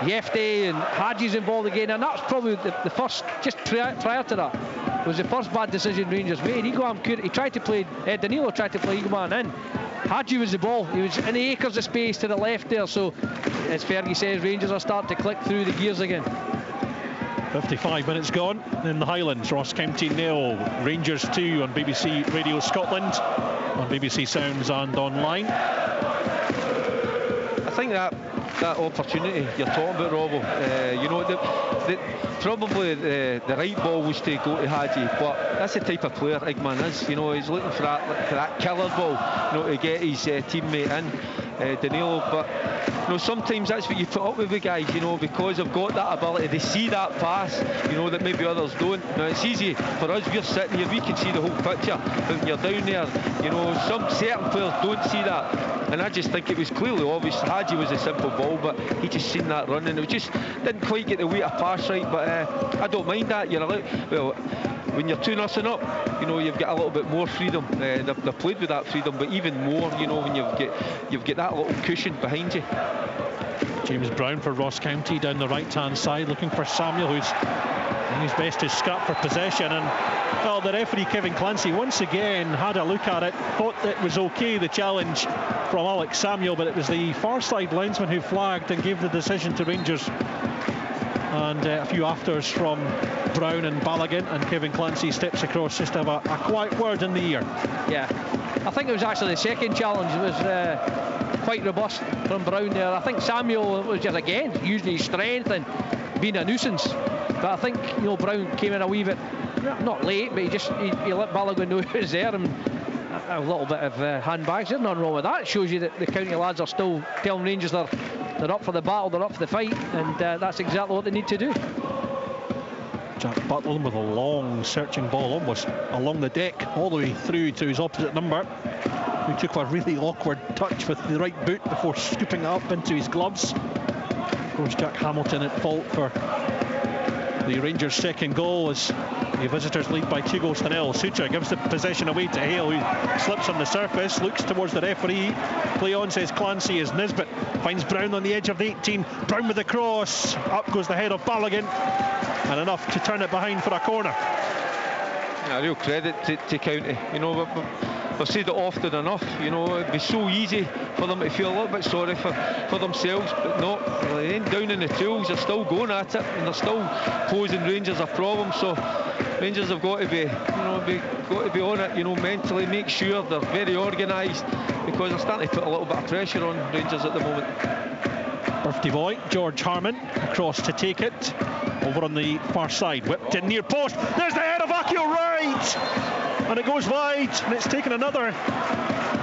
Yefti, and Hadji's involved again, and that's probably the first, just prior to that, was the first bad decision Rangers made. He tried to play, Danilo tried to play Iggyman in. Hadji was the ball, he was in the acres of space to the left there, so as Fergie says, Rangers are starting to click through the gears again. 55 minutes gone in the Highlands. Ross County 0, Rangers 2 on BBC Radio Scotland, on BBC Sounds and online. I think that opportunity you're talking about, Robbo, you know, probably the right ball was to go to Hadji, but that's the type of player Iggyman is. You know, he's looking for that killer ball, you know, to get his teammate in, Danilo. But you know, sometimes that's what you put up with the guys, you know, because they've got that ability. They see that pass, you know, that maybe others don't. Now it's easy for us, we're sitting here, we can see the whole picture, but when you're down there, you know, some certain players don't see that. And I just think it was clearly obvious. Hadji was a simple ball, but he just seen that run, and it just didn't quite get the weight of pass right. But I don't mind that. You're well, when you're 2-0 up, you know, you've got a little bit more freedom. They've played with that freedom, but even more, you know, when you've got that little cushion behind you. James Brown for Ross County down the right-hand side, looking for Samuel, who's doing his best to scrap for possession. And well, the referee Kevin Clancy once again had a look at it, thought it was okay, the challenge from Alex Samuel, but it was the far side linesman who flagged and gave the decision to Rangers. And a few afters from Brown and Balogun, and Kevin Clancy steps across just to have a quiet word in the ear. Yeah, I think it was actually the second challenge. It was quite robust from Brown there. I think Samuel was just, again, using his strength and being a nuisance. But I think, you know, Brown came in a wee bit, not late, but he let Balogun know he was there, and a little bit of handbags. There's nothing wrong with that. It shows you that the County lads are still telling Rangers they're up for the battle, they're up for the fight, and that's exactly what they need to do. Jack Butland with a long searching ball almost along the deck all the way through to his opposite number, who took a really awkward touch with the right boot before scooping it up into his gloves. Of course, Jack Hamilton at fault for the Rangers' second goal as the visitors lead by 2 goals to 0. Sucha gives the possession away to Hale, who slips on the surface, looks towards the referee. Play on, says Clancy, as Nisbet finds Brown on the edge of the 18. Brown with the cross, up goes the head of Balogun, and enough to turn it behind for a corner. Yeah, real credit to County. You know, we've said it often enough, you know, it'd be so easy for them to feel a little bit sorry for themselves, but no, they ain't down in the tools. They're still going at it, and they're still posing Rangers a problem. So Rangers have got to be, you know, got to be on it, you know, mentally, make sure they're very organised, because they're starting to put a little bit of pressure on Rangers at the moment. Birthday boy George Harman across to take it over on the far side, whipped in near post. There's the head of Akio Wright, and it goes wide, and it's taken another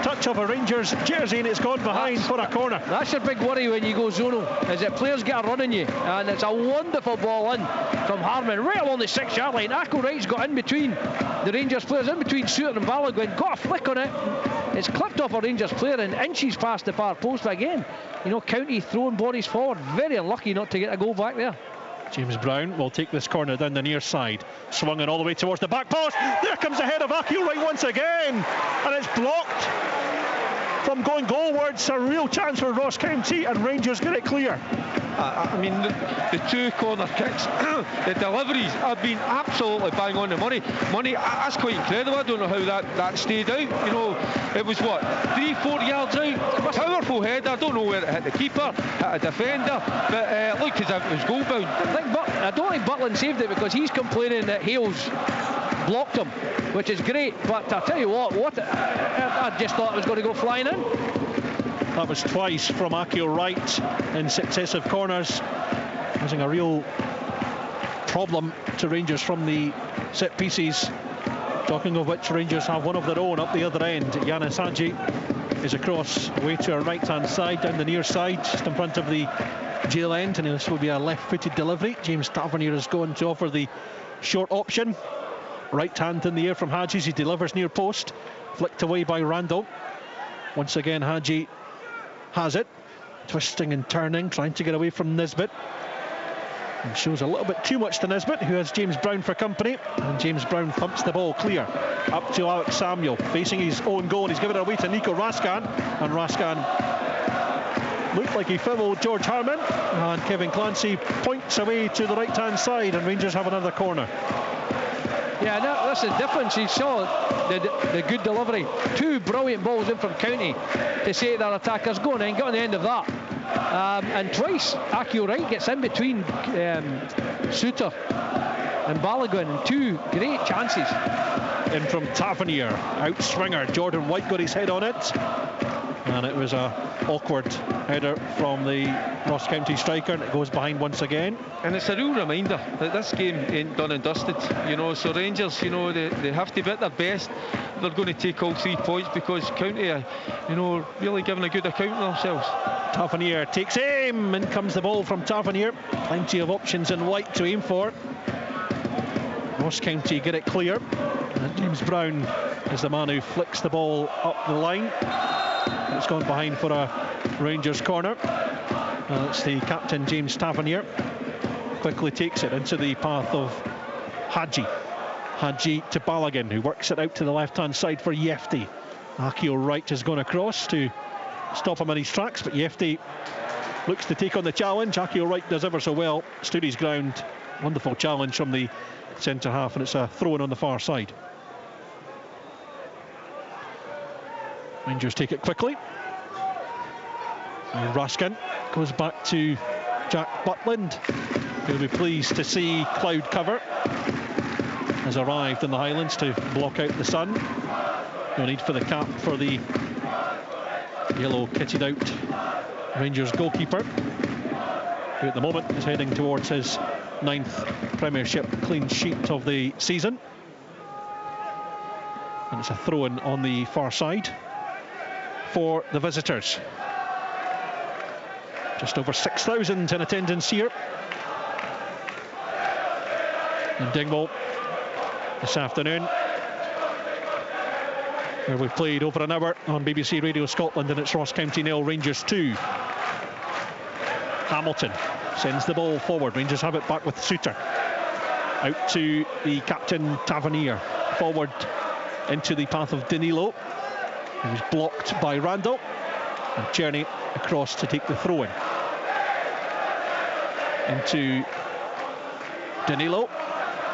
touch of a Rangers jersey, and it's gone behind for a corner. That's your big worry when you go zonal, is that players get a run on you, and it's a wonderful ball in from Harman, right along the 6-yard line. Wright's got in between the Rangers players, in between Suter and Balogun, got a flick on it. It's clipped off a Rangers player and inches past the far post. But again, you know, County throwing bodies forward, very unlucky not to get a goal back there. James Brown will take this corner down the near side, swung it all the way towards the back post. There comes the head of Wright once again, and it's blocked from going goalwards. A real chance for Ross County, and Rangers get it clear. I mean, the two corner kicks, the deliveries have been absolutely bang on the money. That's quite incredible. I don't know how that stayed out. You know, it was what, 3-4 yards out. Powerful header. I don't know where it hit the keeper, hit a defender, but it looked as if it was goal bound. I don't think Butland saved it, because he's complaining that Hales blocked him, which is great. But I tell you what, I just thought it was going to go flying in. That was twice from Wright in successive corners, causing a real problem to Rangers from the set pieces. Talking of which, Rangers have one of their own up the other end. Yanis Hadji is across away to our right hand side, down the near side, just in front of the jail end, and this will be a left-footed delivery. James Tavernier is going to offer the short option. Right hand in the air from Hadji as he delivers near post, flicked away by Randall. Once again, Hadji has it, twisting and turning, trying to get away from Nisbet, and shows a little bit too much to Nisbet, who has James Brown for company, and James Brown thumps the ball clear up to Alex Samuel, facing his own goal, and he's given it away to Nico Raskan, and Raskan looked like he fouled George Harman, and Kevin Clancy points away to the right hand side, and Rangers have another corner. Yeah, that's the difference. You saw the good delivery. Two brilliant balls in from County to say their attackers going and got on the end of that. And twice, Wright gets in between Suter and Balogun, and two great chances. In from Tavernier, out swinger. Jordan White got his head on it, and it was a awkward header from the Ross County striker, and it goes behind once again. And it's a real reminder that this game ain't done and dusted, you know. So Rangers, you know, they have to be at their best. They're going to take all 3 points, because County are, you know, really giving a good account of themselves. Tavernier takes aim, and comes the ball from Tavernier. Plenty of options in White to aim for. Ross County get it clear, and James Brown is the man who flicks the ball up the line. It's gone behind for a Rangers corner. It's the captain, James Tavernier, quickly takes it into the path of Hadji to Balogun, who works it out to the left hand side for Yefti. Wright has gone across to stop him in his tracks, but Yefti looks to take on the challenge. Wright does ever so well, stood his ground. Wonderful challenge from the centre half, and it's a throw in on the far side. Rangers take it quickly, and Raskin goes back to Jack Butland, who'll be pleased to see cloud cover has arrived in the Highlands to block out the sun. No need for the cap for the yellow kitted out Rangers goalkeeper, who at the moment is heading towards his 9th Premiership clean sheet of the season. And it's a throw-in on the far side for the visitors. Just over 6,000 in attendance here in Dingwall this afternoon, where we've played over an hour on BBC Radio Scotland, and it's Ross County 0, Rangers 2. Hamilton sends the ball forward. Rangers have it back with Suter. Out to the captain, Tavernier. Forward into the path of Danilo. He was blocked by Randall, and Czerny across to take the throw-in. Into Danilo.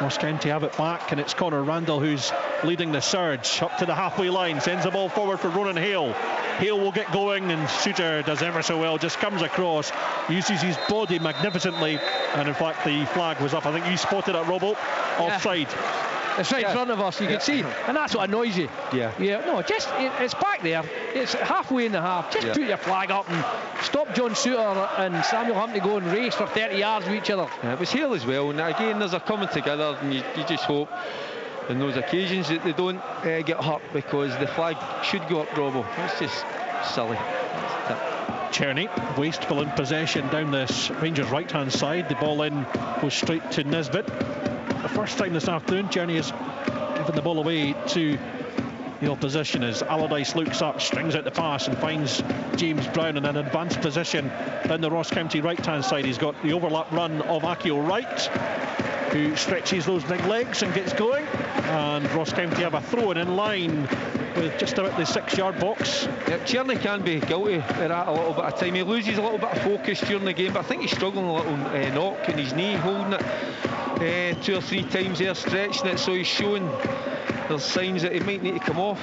Ross County have it back, and it's Conor Randall who's leading the surge up to the halfway line, sends the ball forward for Ronan Hale. Hale will get going, and Suter does ever so well, just comes across, uses his body magnificently, and in fact the flag was up. I think you spotted it, Robbo, offside. It's right in front of us, you can see, and that's what annoys you. No, just it's back there, it's halfway in the half. Just put your flag up and stop John Suter and Samuel having to go and race for 30 yards with each other. It was Hale as well, and again there's a coming together, and you just hope in those occasions that they don't get hurt, because the flag should go up, Robbo. That's just silly. Czerny, wasteful in possession down this Rangers right-hand side. The ball in goes straight to Nisbet. The first time this afternoon, Czerny has given the ball away to the opposition as Allardyce looks up, strings out the pass and finds James Brown in an advanced position down the Ross County right-hand side. He's got the overlap run of Akio Wright, who stretches those big legs and gets going. And Ross County have a throw in line with just about the 6-yard box. Yeah, Czerny can be guilty of that a little bit of time. He loses a little bit of focus during the game, but I think he's struggling a little knock in his knee, holding it 2 or 3 times there, stretching it, so he's showing there's signs that he might need to come off.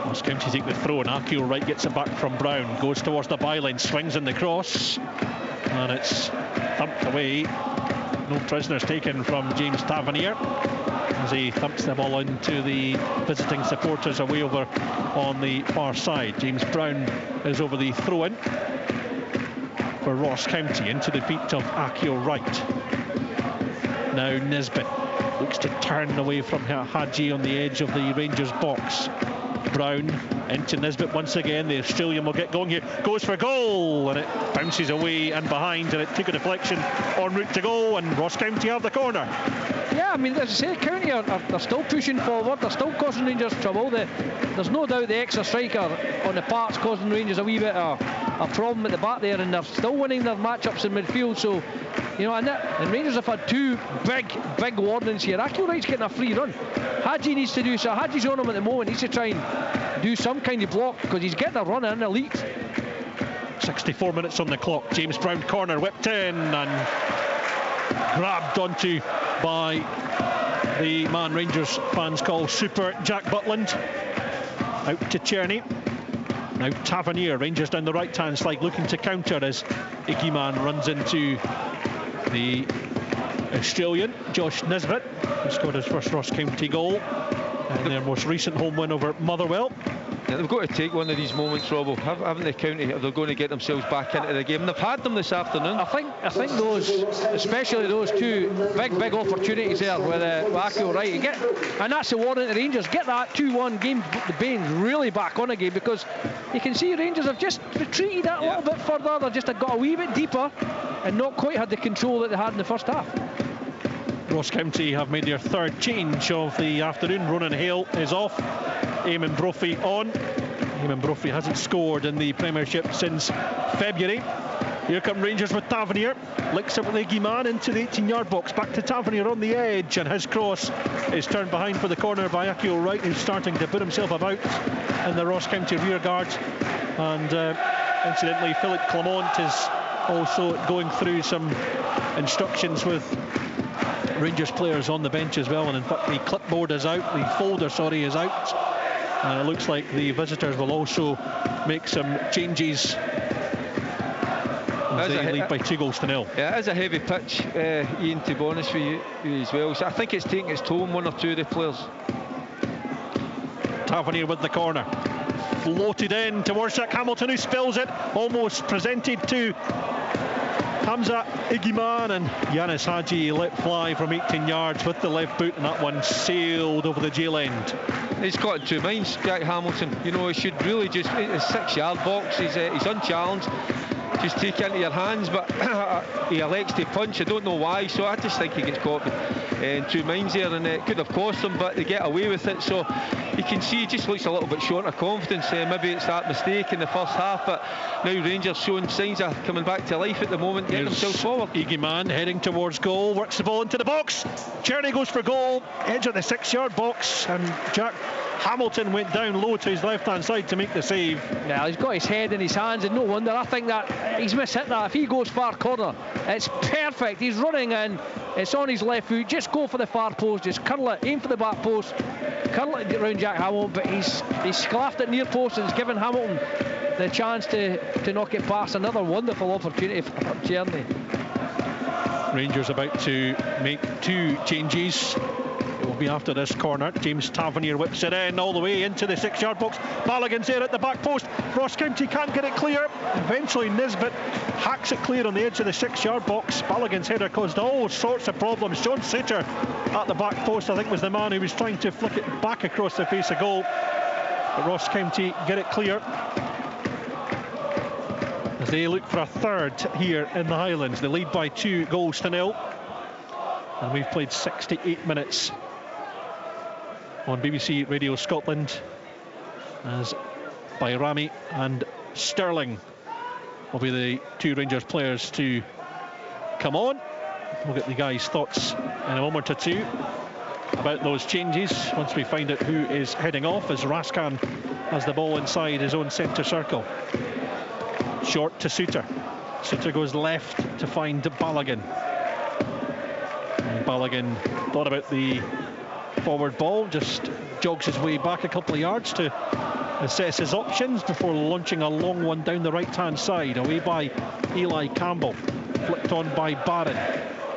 Ross County take the throw and Akio Wright gets it back from Brown, goes towards the byline, swings in the cross, and it's thumped away. No prisoners taken from James Tavernier as he thumps the ball into the visiting supporters away over on the far side. James Brown is over the throw-in for Ross County into the feet of Akio Wright. Now Nisbet looks to turn away from Hadji on the edge of the Rangers box. Brown into Nisbet once again. The Australian will get going here, goes for goal, and it bounces away and behind, and it took a deflection en route to goal, and Ross County have the corner. Yeah, I mean, as I say, County are still pushing forward, they're still causing Rangers trouble. There's no doubt the extra striker on the park's causing Rangers a wee bit of a problem at the back there, and they're still winning their matchups in midfield. So, you know, and Rangers have had 2 big warnings here. Akio Wright's getting a free run. Hadji needs to do so. Hadji's on him at the moment. He needs to try and do some kind of block, because he's getting a run in elite. 64 minutes on the clock. James Brown corner whipped in and grabbed onto by the man Rangers fans call Super Jack Butland. Out to Czerny. Now Tavernier, Rangers down the right hand side looking to counter as Iggyman runs into the Australian Josh Nisbet, who scored his first Ross County goal and their most recent home win over Motherwell. Yeah, they've got to take one of these moments, Robbo, haven't they, County, if they're going to get themselves back into the game. And they've had them this afternoon. I think those, especially those 2 big opportunities there with Akio Wright, and that's the warning to Rangers. Get that 2-1 game, the Baines really back on again, because you can see Rangers have just retreated that a little bit further. They've just got a wee bit deeper and not quite had the control that they had in the first half. Ross County have made their 3rd change of the afternoon. Ronan Hale is off, Eamon Brophy on. Eamon Brophy hasn't scored in the Premiership since February. Here come Rangers with Tavernier, licks up with the Iggyman into the 18-yard box, back to Tavernier on the edge, and his cross is turned behind for the corner by Akio Wright, who's starting to put himself about in the Ross County rear guard. And incidentally, Philippe Clement is also going through some instructions with Rangers players on the bench as well, and in fact the clipboard is out, the folder is out, and it looks like the visitors will also make some changes as they lead by 2-0. Yeah, it is a heavy pitch, Ian, to be honest with you as well, so I think it's taking its toll on 1 or 2 of the players. Tavernier with the corner, floated in towards Jack Hamilton, who spills it, almost presented to Hamza Iggyman, and Yanis Hadji let fly from 18 yards with the left boot, and that one sailed over the jail end. He's got in 2 minds, Jack Hamilton. You know, he should really just, his 6-yard box, he's unchallenged, just take it into your hands, but he elects to punch. I don't know why, so I just think he gets caught in 2 minds there, and it could have cost him, but they get away with it. So you can see he just looks a little bit short of confidence. Maybe it's that mistake in the first half, but now Rangers showing signs of coming back to life at the moment, getting themselves forward. Iggyman heading towards goal, works the ball into the box. Czerny goes for goal, edge of the 6-yard box, and Jack Hamilton went down low to his left-hand side to make the save. Yeah, he's got his head in his hands, and no wonder. I think that he's mishit that. If he goes far corner, it's perfect. He's running in, it's on his left foot. Just go for the far post, just curl it, aim for the back post, curl it around Jack Hamilton, but he's sclaffed it near post, and it's given Hamilton the chance to knock it past. Another wonderful opportunity for Czerny. Rangers about to make 2 changes. It will be after this corner. James Tavernier whips it in all the way into the 6-yard box. Balogun's there at the back post. Ross County can't get it clear. Eventually Nisbet hacks it clear on the edge of the 6-yard box. Balogun's header caused all sorts of problems. John Suter at the back post, I think, was the man who was trying to flick it back across the face of goal. But Ross County get it clear as they look for a third here in the Highlands. They lead by 2-0. And we've played 68 minutes on BBC Radio Scotland, as Bayrami and Sterling will be the two Rangers players to come on. We'll get the guys' thoughts in a moment or two about those changes once we find out who is heading off, as Raskan has the ball inside his own centre circle. Short to Suter. Suter goes left to find Balogun. And Balogun thought about the forward ball, just jogs his way back a couple of yards to assess his options before launching a long one down the right-hand side, away by Eli Campbell, flicked on by Barron.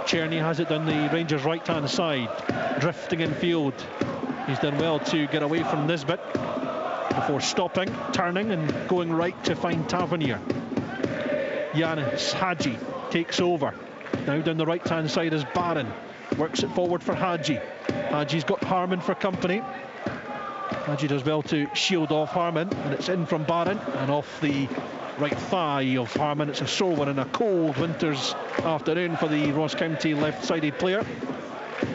Cherny has it down the Rangers' right-hand side, drifting in field. He's done well to get away from Nisbet before stopping, turning and going right to find Tavernier. Yanis Hadji takes over. Now down the right-hand side is Barron. Works it forward for Hadji. Hadji's got Harmon for company. Hadji does well to shield off Harmon, and it's in from Barron and off the right thigh of Harmon. It's a sore one in a cold winter's afternoon for the Ross County left-sided player.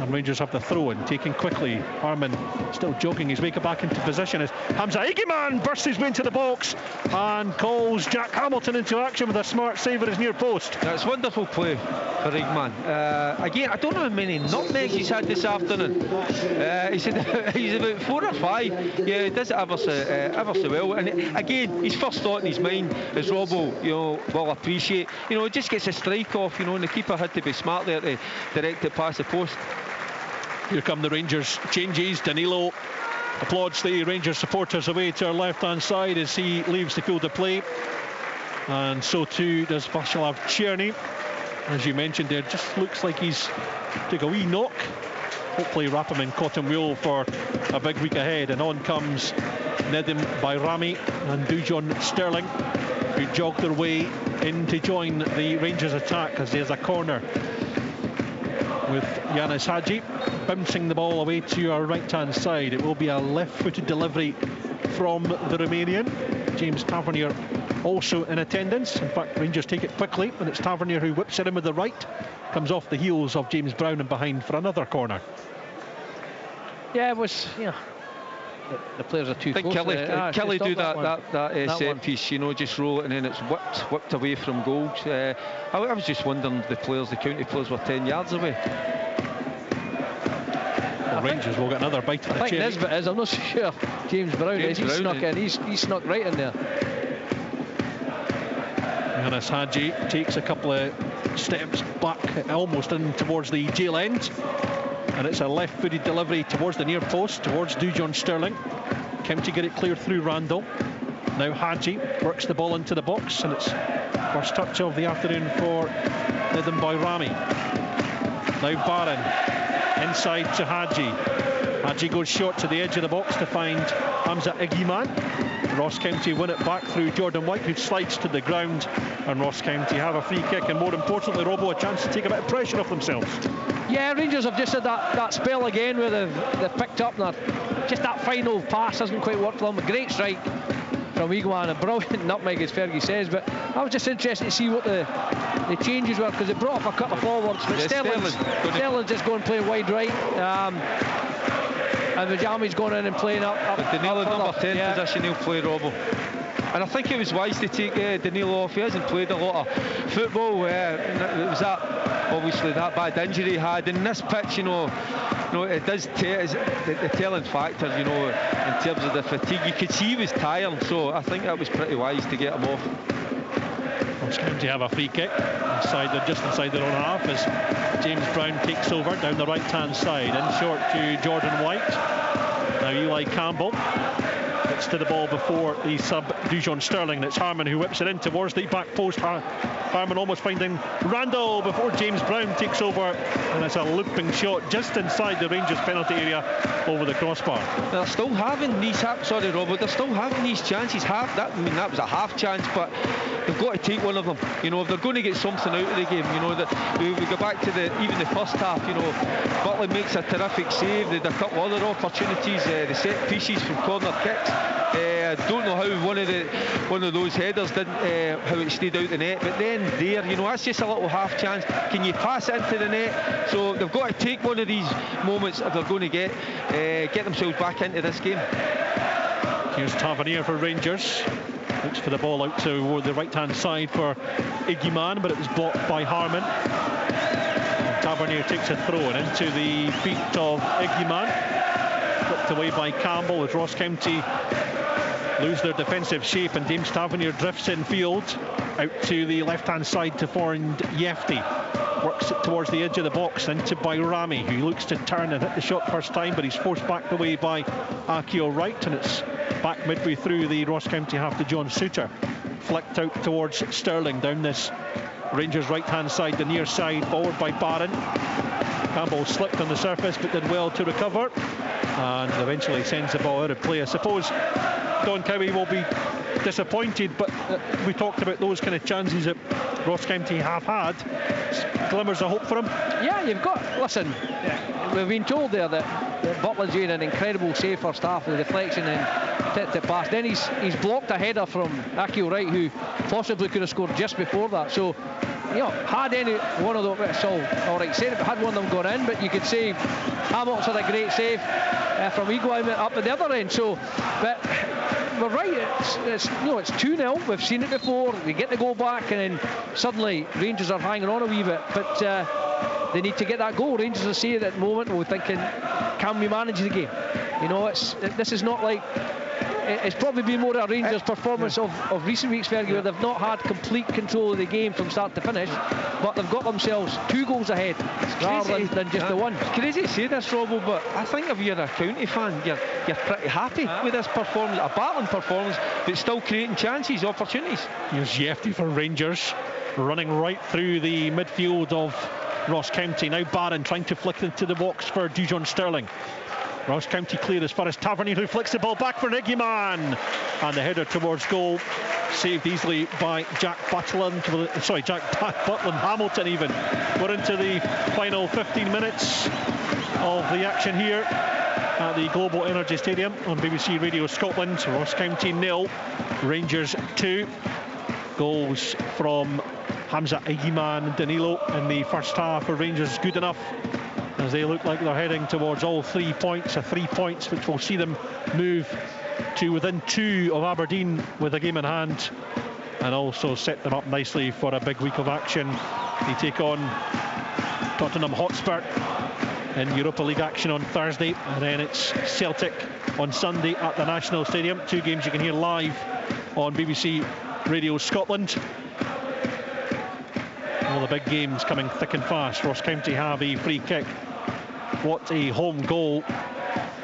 And Rangers have the throw in, taken quickly. Harmon still jogging his way back into position as Hamza Igiman bursts his way into the box and calls Jack Hamilton into action with a smart save at his near post. That's wonderful play for Igiman. Again, I don't know how many nutmegs he's had this afternoon. He said he's about 4 or 5. Yeah, he does it ever so well. And again, his first thought in his mind, as Robbo, will appreciate, he just gets a strike off, and the keeper had to be smart there to direct it past the post. Here come the Rangers changes. Danilo applauds the Rangers supporters away to our left-hand side as he leaves the field of play. And so too does Václav Černý. As you mentioned there, just looks like he's took a wee knock. Hopefully wrap him in cotton wool for a big week ahead. And on comes Nedim Bayrami and Dujon Sterling, who jog their way in to join the Rangers attack as there's a corner with Yanis Hadji bouncing the ball away to our right-hand side. It will be a left-footed delivery from the Romanian. James Tavernier also in attendance. In fact, Rangers take it quickly, and it's Tavernier who whips it in with the right. Comes off the heels of James Brown and behind for another corner. Yeah, it was, the players are too close. I think Kelly do that set piece, just roll it and then it's whipped away from goals. I was just wondering if the county players were 10 yards away. Well, Rangers will get another bite of the cherry. I think Nisbet is, I'm not so sure. James Brown is, he snuck in, he snuck right in there. Yanis Hadji takes a couple of steps back, almost in towards the jail end. And it's a left-footed delivery towards the near post, towards Dujon Sterling. County get it clear through Randall. Now Hadji works the ball into the box, and it's first touch of the afternoon for Nedim Bayrami. Now Barron inside to Hadji. Hadji goes short to the edge of the box to find Hamza Igiman. Ross County win it back through Jordan White, who slides to the ground, and Ross County have a free kick, and more importantly, Robbo, a chance to take a bit of pressure off themselves. Yeah, Rangers have just had that spell again where they've picked up, and just that final pass hasn't quite worked for them. A great strike from Igiman, a brilliant nutmeg, as Fergie says, but I was just interested to see what the changes were, because it brought up a couple of forwards, but Sterling's just going playing wide right, and Vajami's going in and playing up. But Danilo number 10 position, he'll play Robbo. And I think it was wise to take Danilo off. He hasn't played a lot of football. It was obviously that bad injury he had. In this pitch, it does the telling factor, in terms of the fatigue. You could see he was tired, so I think that was pretty wise to get him off. Ross County have a free kick just inside their own half as James Brown takes over down the right-hand side, in short to Jordan White. Now Eli Campbell Gets to the ball before the sub Dujon Sterling, and it's Harman who whips it in towards the back post. Harman almost finding Randall before James Brown takes over, and it's a looping shot just inside the Rangers penalty area over the crossbar. They're still having these, sorry Robert, they're still having these chances. That was a half chance, but they've got to take one of them. You know, if they're going to get something out of the game, you know, we go back to even the first half. You know, Butler makes a terrific save. They had a couple other opportunities, the set pieces from corner kicks. I don't know how one of those headers didn't, how it stayed out the net, but then there, you know, that's just a little half chance. Can you pass it into the net? So they've got to take one of these moments if they're going to get themselves back into this game. Here's Tavernier for Rangers. Looks for the ball out to the right-hand side for Iggyman, but it was blocked by Harman. And Tavernier takes a throw and into the feet of Iggyman. Flipped away by Campbell as Ross County lose their defensive shape, and James Tavernier drifts in field out to the left-hand side to Foreign Yefty. Works it towards the edge of the box into Bayrami, who looks to turn and hit the shot first time, but he's forced back away by Akio Wright, and it's back midway through the Ross County half to John Suter. Flicked out towards Sterling down this Rangers right-hand side, the near side, forward by Barron. Campbell slipped on the surface but did well to recover and eventually sends the ball out of play. I suppose Don Cowie will be disappointed, but we talked about those kind of chances that Ross County have had. Glimmers of hope for him. Yeah, you've got, listen, we've been told there that Butler's doing an incredible save first half with the deflection and tipped it past. Then he's blocked a header from Akio Wright, who possibly could have scored just before that. So, you know, had any one of them, it's all right saying it, but had one of them gone in, but you could say Hamilton had a great save from Iguain up at the other end. So, but we're right, it's 2-0, we've seen it before, they get the goal back and then suddenly Rangers are hanging on a wee bit, but they need to get that goal. Rangers are saying at the moment, we're thinking, can we manage the game? You know, this is not like, it's probably been more a Rangers performance of recent weeks, Fergie, where they've not had complete control of the game from start to finish, but they've got themselves 2 goals ahead rather than just the one. It's crazy to say this, Robbo, but I think if you're a County fan, you're pretty happy with this performance, a battling performance, but still creating chances, opportunities. Here's Yefty for Rangers, running right through the midfield of Ross County. Now Barron trying to flick into the box for Dujon Sterling. Ross County clear as far as Tavernier, who flicks the ball back for Iggyman, and the header towards goal saved easily by Jack Butland Hamilton. Even we're into the final 15 minutes of the action here at the Global Energy Stadium on BBC Radio Scotland. Ross County 0, Rangers 2. Goals from Hamza Iggyman and Danilo in the first half for Rangers, good enough as they look like they're heading towards all 3 points, 3 points which will see them move to within 2 of Aberdeen with a game in hand, and also set them up nicely for a big week of action. They take on Tottenham Hotspur in Europa League action on Thursday, and then it's Celtic on Sunday at the National Stadium. 2 games you can hear live on BBC Radio Scotland. All the big games coming thick and fast. Ross County have a free kick. What a home goal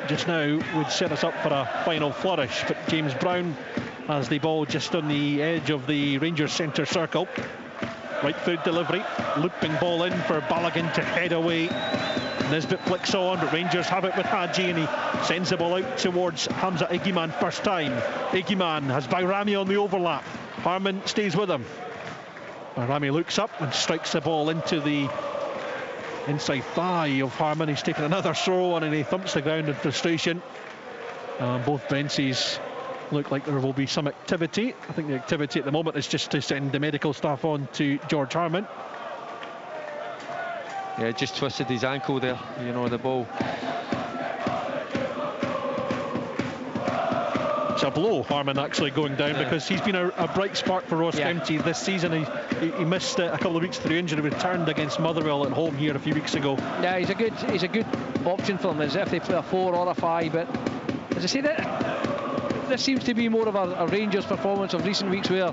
just now would set us up for a final flourish, but James Brown has the ball just on the edge of the Rangers centre circle. Right foot delivery, looping ball in for Balogun to head away. Nisbet flicks on, but Rangers have it with Hadji, and he sends the ball out towards Hamza Iggyman first time. Iggyman has Bayrami on the overlap. Harman stays with him. Bayrami looks up and strikes the ball into the inside thigh of Harman. He's taken another throw on and he thumps the ground in frustration. Both benches look like there will be some activity. I think the activity at the moment is just to send the medical staff on to George Harman. Yeah, just twisted his ankle there, you know, the ball. It's a blow, Harman actually going down, because he's been a bright spark for Ross County this season. He missed a couple of weeks through injury, returned against Motherwell at home here a few weeks ago. Yeah, he's a good option for them, as if they play a 4 or a 5, but as I say, this seems to be more of a Rangers performance of recent weeks, where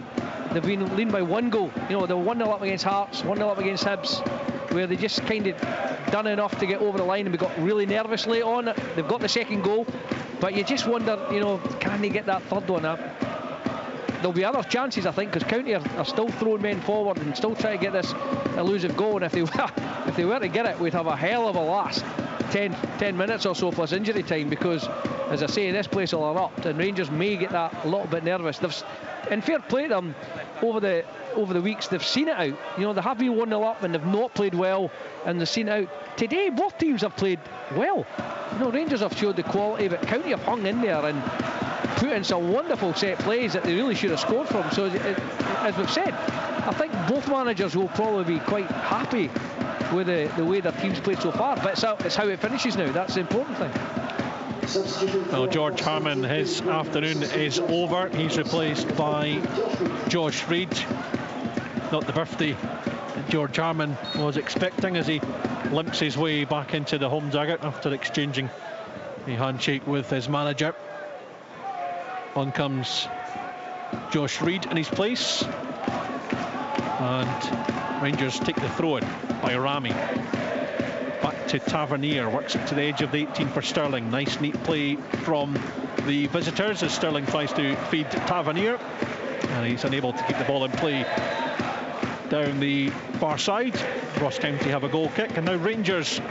they've been leading by 1 goal. You know, they were 1-0 up against Hearts, 1-0 up against Hibs, where they just kind of done enough to get over the line, and we got really nervous late on. They've got the second goal, but you just wonder, can they get that third one up? There'll be other chances, I think, because County are still throwing men forward and still trying to get this elusive goal. And if they were to get it, we'd have a hell of a last 10 minutes or so plus injury time, because, as I say, this place will erupt and Rangers may get that a little bit nervous. In fair play to them, over the weeks, they've seen it out. They have been 1-0 up and they've not played well, and they've seen it out. Today, both teams have played well. Rangers have showed the quality, but County have hung in there and put in some wonderful set plays that they really should have scored from. So, as we've said, I think both managers will probably be quite happy with the way their team's played so far. But it's how it finishes now. That's the important thing. Well, George Harman, his afternoon is over. He's replaced by Josh Reid. Not the birthday that George Harman was expecting, as he limps his way back into the home dugout after exchanging a handshake with his manager. On comes Josh Reid in his place, and Rangers take the throw-in by Rami. Back to Tavernier, works it to the edge of the 18 for Sterling. Nice neat play from the visitors as Sterling tries to feed Tavernier, and he's unable to keep the ball in play down the far side. Ross County have a goal kick, and now Rangers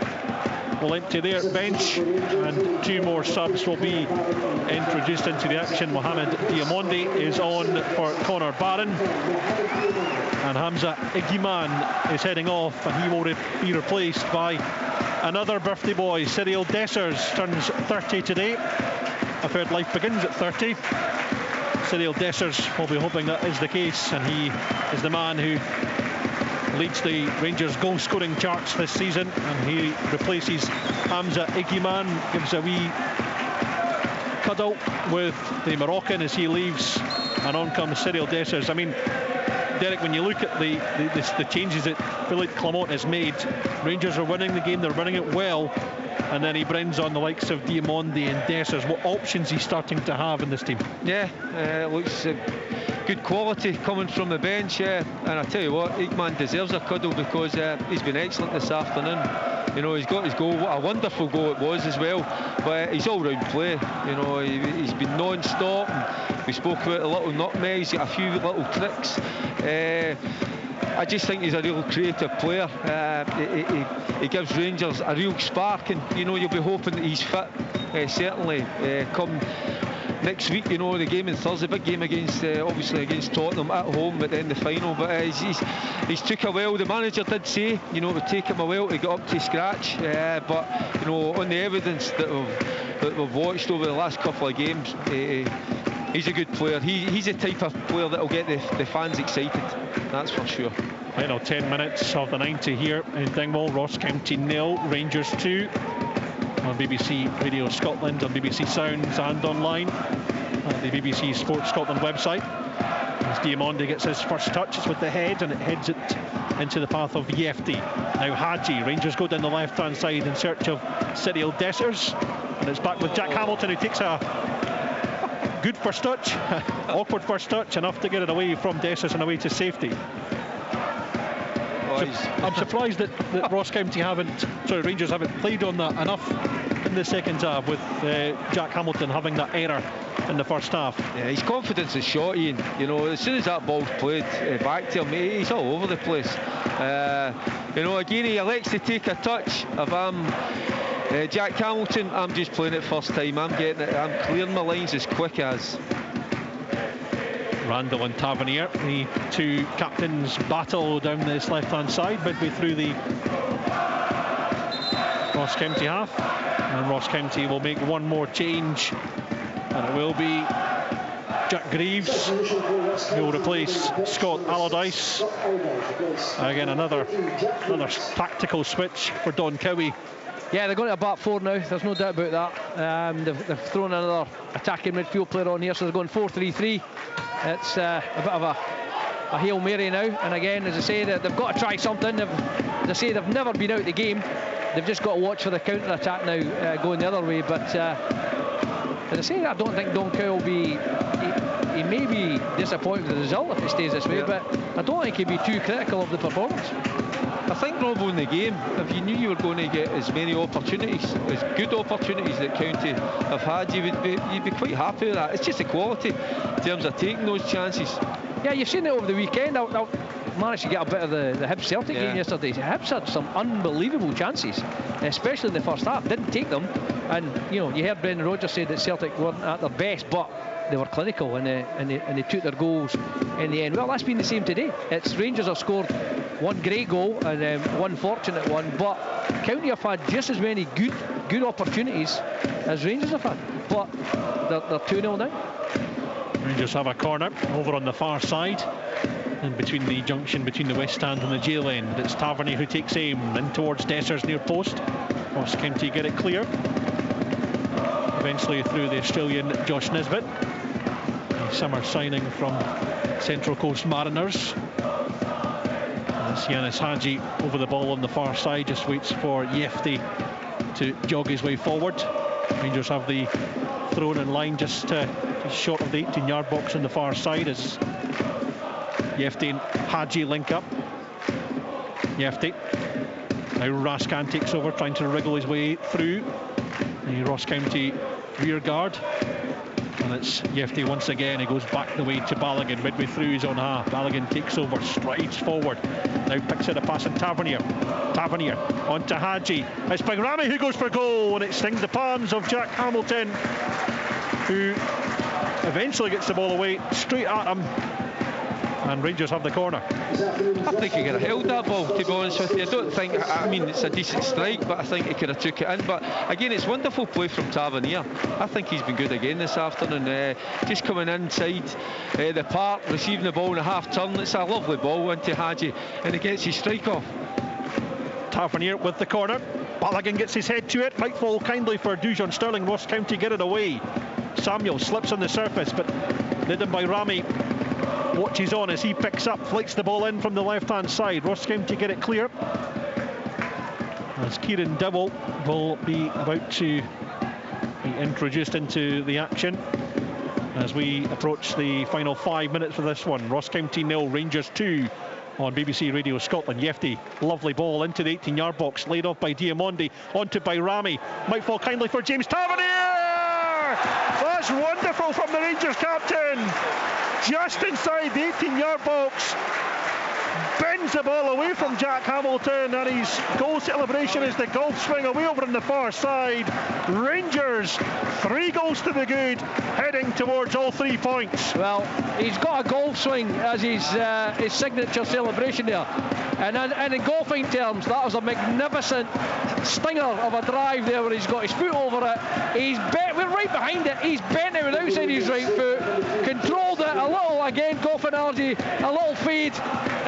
will empty their bench, and two more subs will be introduced into the action. Mohamed Diamondi is on for Connor Barron, and Hamza Igiman is heading off, and he will be replaced by another birthday boy. Cyril Dessers turns 30 today. I've heard life begins at 30. Cyril Dessers will be hoping that is the case, and he is the man who leads the Rangers goal scoring charts this season, and he replaces Hamza Igiman, gives a wee cuddle with the Moroccan as he leaves, and on comes Cyril Dessers. I mean, Derek, when you look at the changes that Philippe Clement has made, Rangers are winning the game, they're running it well, and then he brings on the likes of Diamondi and Dessers. What options he's starting to have in this team? Yeah, looks good quality coming from the bench, yeah. And I tell you what, Igman deserves a cuddle, because he's been excellent this afternoon. He's got his goal. What a wonderful goal it was as well. But he's all-round play. He's been non-stop. And we spoke about a little nutmeg. He's got a few little tricks. I just think he's a real creative player. He gives Rangers a real spark, and you'll be hoping that he's fit. Certainly, come next week, the game on Thursday, big game obviously against Tottenham at home, but then the final. But he's took a while. The manager did say, it would take him a while to get up to scratch. But on the evidence that we've watched over the last couple of games, he's a good player. He's the type of player that will get the fans excited. That's for sure. Final 10 minutes of the 90 here in Dingwall. Ross County 0, Rangers 2. On BBC Radio Scotland, on BBC Sounds, and online at the BBC Sports Scotland website. As Diamondi gets his first touch, it's with the head, and it heads it into the path of Yefti. Now Hadji. Rangers go down the left-hand side in search of Cyril Dessers, and it's back with Jack Hamilton, who takes a good first touch, awkward first touch, enough to get it away from Dessers and away to safety. I'm surprised that Rangers haven't played on that enough in the second half, with Jack Hamilton having that error in the first half. Yeah, his confidence is shot, Ian. As soon as that ball's played back to him, he's all over the place. Again, he elects to take a touch. If I'm Jack Hamilton, I'm just playing it first time. I'm getting it. I'm clearing my lines as quick as. Randall and Tavernier, the two captains battle down this left-hand side, midway through the Ross County half, and Ross County will make one more change, and it will be Jack Greaves who will replace Scott Allardyce. Again, another tactical switch for Don Cowie. Yeah, they're going to a back four now, there's no doubt about that. They've thrown another attacking midfield player on here, so they're going 4-3-3. It's a bit of a Hail Mary now, and again, as I say, they've got to try something. They've never been out of the game. They've just got to watch for the counter-attack now, going the other way. But as I say, I don't think Don Cowie will be... he may be disappointed with the result if it stays this way, but I don't think he'd be too critical of the performance. I think, Rob, in the game, if you knew you were going to get as many opportunities, as good opportunities that County have had, you'd be quite happy with that. It's just the quality in terms of taking those chances. Yeah, you've seen it over the weekend. I managed to get a bit of the Hibs Celtic game yesterday. Hibs had some unbelievable chances, especially in the first half. Didn't take them, and you heard Brendan Rodgers say that Celtic weren't at their best, but they were clinical and they took their goals in the end. Well, that's been the same today. It's Rangers have scored one great goal and one fortunate one, but County have had just as many good opportunities as Rangers have had, but they're 2-0 now. Rangers have a corner over on the far side, and between the junction between the West Stand and the jail end. It's Tavernier who takes aim in towards Desser's near post. Ross County get it clear. Eventually through the Australian Josh Nisbet, a summer signing from Central Coast Mariners. And it's Yanis Hadji over the ball on the far side, just waits for Yefti to jog his way forward. Rangers have the thrown in line just short of the 18-yard box on the far side as Yefti and Hadji link up. Yefti. Now Raskan takes over, trying to wriggle his way through the Ross County rear guard. And it's Yefti once again. He goes back the way to Balogun midway through his own half. Balogun takes over, strides forward. Now picks out a pass on Tavernier. Tavernier on to Hadji. It's Bagrami who goes for goal, and it stings the palms of Jack Hamilton, who eventually gets the ball away straight at him, and Rangers have the corner. I think he could have held that ball, to be honest with you. I mean, it's a decent strike, but I think he could have took it in. But again, it's wonderful play from Tavernier. I think he's been good again this afternoon, just coming inside the park, receiving the ball in a half turn. It's a lovely ball into Hadji, and he gets his strike off. Tavernier with the corner. Balogun gets his head to it. Might fall kindly for Dujon Sterling. Ross County get it away. Samuel slips on the surface, but led by Rami watches on as he picks up, flicks the ball in from the left-hand side. Ross County get it clear, as Kieran Dowell will be about to be introduced into the action as we approach the final 5 minutes of this one. Ross County 0, Rangers 2 on BBC Radio Scotland. Yefti, lovely ball into the 18-yard box, laid off by Diamondi, onto by Rami, might fall kindly for James Tavernier. That's wonderful from the Rangers captain, just inside the 18-yard box, bends the ball away from Jack Hamilton, and his goal celebration is the golf swing away over on the far side. Rangers 3 goals to the good, heading towards all 3 points. Well, he's got a golf swing as his signature celebration there, and in golfing terms, that was a magnificent stinger of a drive there, where he's got his foot over it. We're right behind it. He's bent it with outside his right foot, controlled it a little, again, golf analogy, a little fade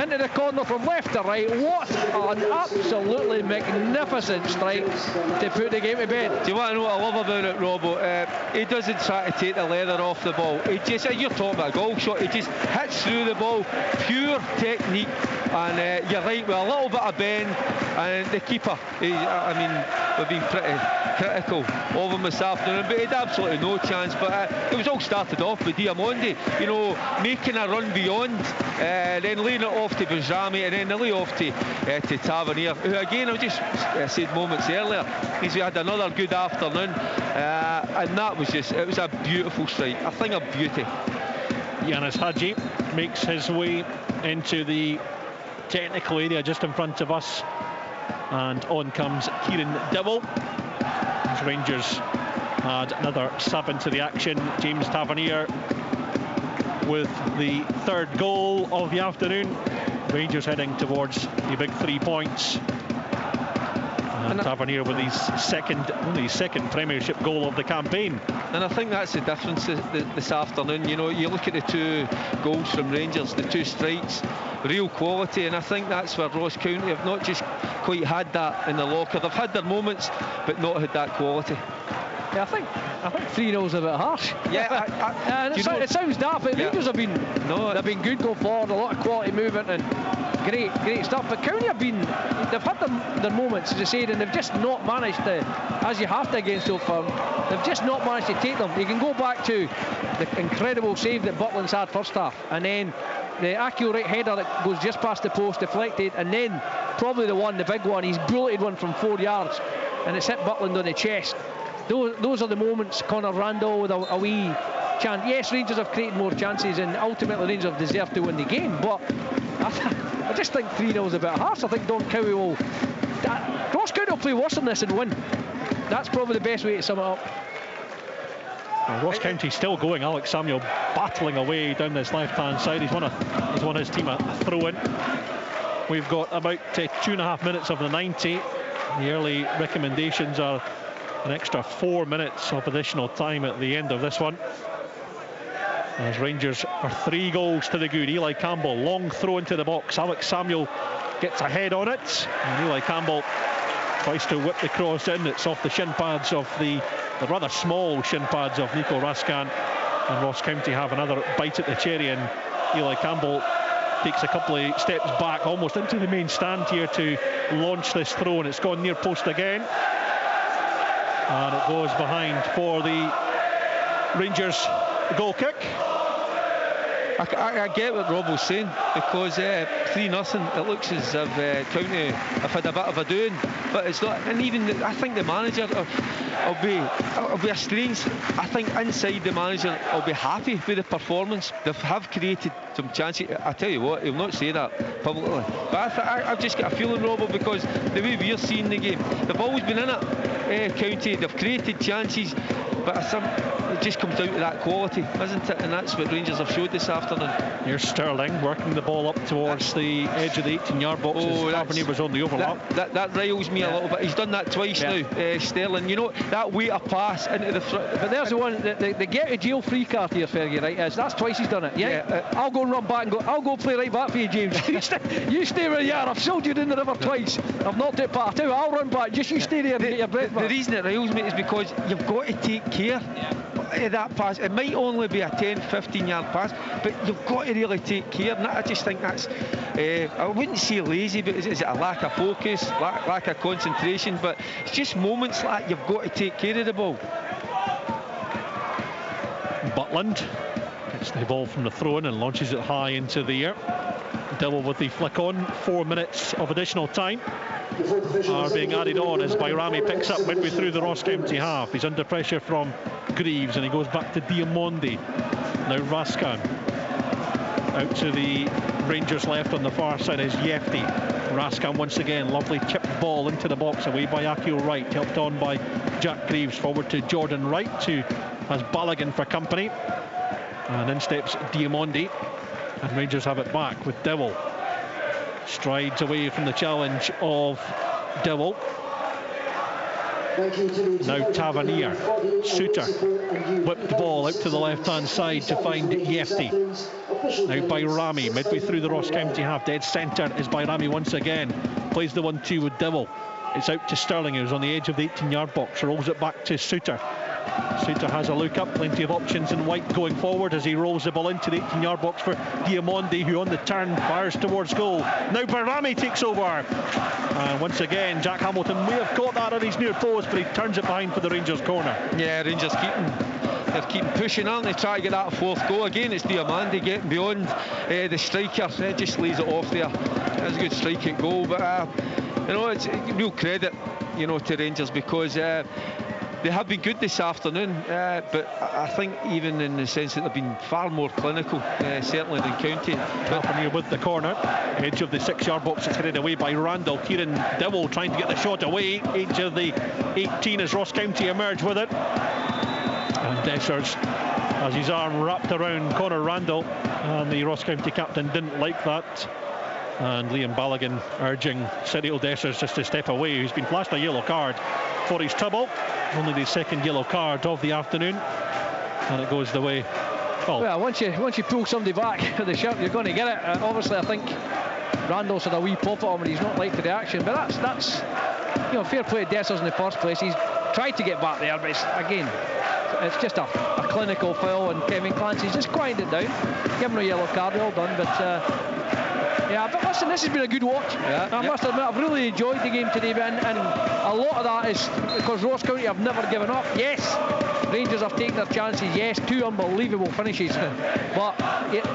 into the corner from left to right. What an absolutely magnificent strike to put the game to bed. Do you want to know what I love about it, Robbo? He doesn't try to take the leather off the ball. He just, you're talking about a goal shot, he just hits through the ball, pure technique. And you're right, with a little bit of bend, and the keeper, I mean, we've been pretty critical of him this afternoon, but he had absolutely no chance. But it was all started off with Diamondi, making a run beyond, then laying it off to Bajrami, and then the lay off to Tavernier, who again, I just said moments earlier, he's had another good afternoon, and that was it was a beautiful strike, a thing of beauty. Yanis Hadji makes his way into the technical area just in front of us, and on comes Kieran Dowell. Rangers had another sub into the action. James Tavernier with the 3rd goal of the afternoon. Rangers heading towards the big 3 points. And Tavernier with his second Premiership goal of the campaign. And I think that's the difference this afternoon. You look at the 2 goals from Rangers, the 2 strikes, real quality, and I think that's where Ross County have not just quite had that in the locker. They've had their moments, but not had that quality. Yeah, I think 3-0's a bit harsh. Yeah, and it sounds daft, but Rangers have been good going forward, a lot of quality movement and great stuff. But County they've had their moments, as I said, and they've just not managed to, as you have to against Old Firm, they've just not managed to take them. You can go back to the incredible save that Butland's had first half, and then the accurate header that goes just past the post, deflected, and then probably the big one, he's bulleted one from 4 yards, and it's hit Butland on the chest. Those are the moments. Conor Randall with a wee chance. Yes, Rangers have created more chances, and ultimately Rangers have deserved to win the game, but I just think 3-0 is a bit harsh. I think Don Cowie will... Ross County will play worse than this and win. That's probably the best way to sum it up. Well, Ross County still going. Alex Samuel battling away down this left-hand side. He's won his team a throw-in. We've got about 2.5 minutes of the 90. The early recommendations are an extra 4 minutes of additional time at the end of this one. As Rangers are 3 goals to the good. Eli Campbell, long throw into the box. Alex Samuel gets a head on it, and Eli Campbell tries to whip the cross in. It's off the shin pads of the rather small shin pads of Nico Raskan, and Ross County have another bite at the cherry, and Eli Campbell takes a couple of steps back almost into the main stand here to launch this throw, and it's gone near post again, and it goes behind for the Rangers goal kick. I get what Rob was saying, because 3-0, it looks as if County have had a bit of a doing, but it's not. And even I think the manager will be a strange. I think inside the manager will be happy with the performance. They have created some chances. I tell you what, he'll not say that publicly, but I've just got a feeling, Rob, because the way we're seeing the game, they've always been in it. County, they've created chances, but it just comes down to that quality, isn't it? And that's what Rangers have showed this afternoon. Here's Sterling working the ball up towards the edge of the 18-yard box. Tavernier was on the overlap. That riles me a little bit. He's done that twice now, Sterling. You know, that way of pass into the front. But there's the one, the get to jail free card here, Fergie, right? That's twice he's done it. I'll go and run back and go. I'll go play right back for you, James. You stay where you are. I've sold you in the river twice. I've knocked it back. I'll run back. Just you stay there and get your breath back. The reason it riles me is because you've got to take care of that pass. It might only be a 10-15 yard pass, but you've got to really take care. And I just think that's I wouldn't say lazy, but is it a lack of focus, lack of concentration? But it's just moments like that you've got to take care of the ball. Butland gets the ball from the throw-in and launches it high into the air. Dibble with the flick on. 4 minutes of additional time are being added on as Bayrami picks up midway through the Ross County half. He's under pressure from Greaves, and he goes back to Diamondi. Now Raskan out to the Rangers left. On the far side is Yefti. Raskan once again, lovely chipped ball into the box, away by Akil Wright, helped on by Jack Greaves. Forward to Jordan Wright, who has Balogun for company, and in steps Diamondi, and Rangers have it back with Dowell. Strides away from the challenge of Dowell. Now Tavernier. Suter whipped the ball out to the left hand side to find Yefti. Now Bayrami midway through the Ross County half. Dead centre is Bayrami once again. Plays the 1-2 with Dowell. It's out to Sterling, who's on the edge of the 18-yard box. Rolls it back to Suter. Suter has a look up, plenty of options in white going forward as he rolls the ball into the 18-yard box for Diamondi, who on the turn fires towards goal. Now Bayrami takes over, and once again Jack Hamilton may have caught that on his near post, but he turns it behind for the Rangers corner. Yeah, Rangers keeping pushing on. They try to get that fourth goal. Again, it's Diamondi getting beyond the striker. Just lays it off there. That's a good strike at goal, but you know, it's real credit, you know, to Rangers, because they have been good this afternoon, but I think even in the sense that they've been far more clinical, certainly than County. Tavernier with the corner, edge of the 6-yard box. It's headed away by Randall. Kieran Dowell trying to get the shot away, edge of the 18 as Ross County emerge with it. And Dessers has his arm wrapped around Conor Randall, and the Ross County captain didn't like that. And Liam Balogun urging Cyril Dessers just to step away, who's been flashed a yellow card for his trouble. Only the second yellow card of the afternoon, and it goes the way. Well, once you pull somebody back with the shirt, you're going to get it. Obviously, I think Randall's had a wee pop at him, and he's not liked the reaction. But that's you know, fair play to Dessers in the first place. He's tried to get back there, but it's just a clinical foul, and Kevin Clancy's just quieted it down. Give him a yellow card, well done. But yeah, but listen, this has been a good watch. I must admit, I've really enjoyed the game today, and a lot of that is because Ross County have never given up. Yes, Rangers have taken their chances. Yes, 2 unbelievable finishes. But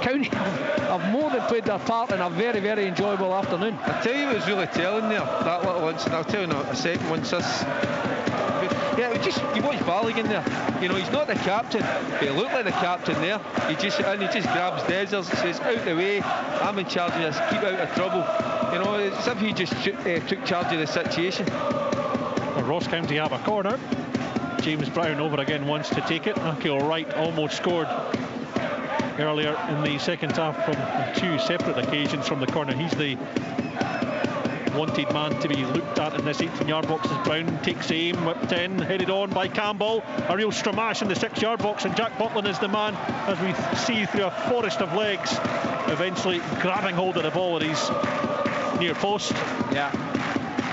County have more than played their part in a very, very enjoyable afternoon. I tell you, it was really telling there, that little incident. I'll tell you in a second once this. Yeah, you watch Balogun there. You know, he's not the captain, but he looked like the captain there. He just grabs Desers and says, "Out the way, I'm in charge of this. Keep out of trouble." You know, it's as if he just took charge of the situation. Well, Ross County have a corner. James Brown over again wants to take it. Akil Wright almost scored earlier in the second half from 2 separate occasions from the corner. He's the wanted man to be looked at in this 18-yard box as Brown takes aim, whipped in, headed on by Campbell. A real stramash in the 6-yard box, and Jack Butlin is the man, as we see through a forest of legs, eventually grabbing hold of the ball at his near post. Yeah,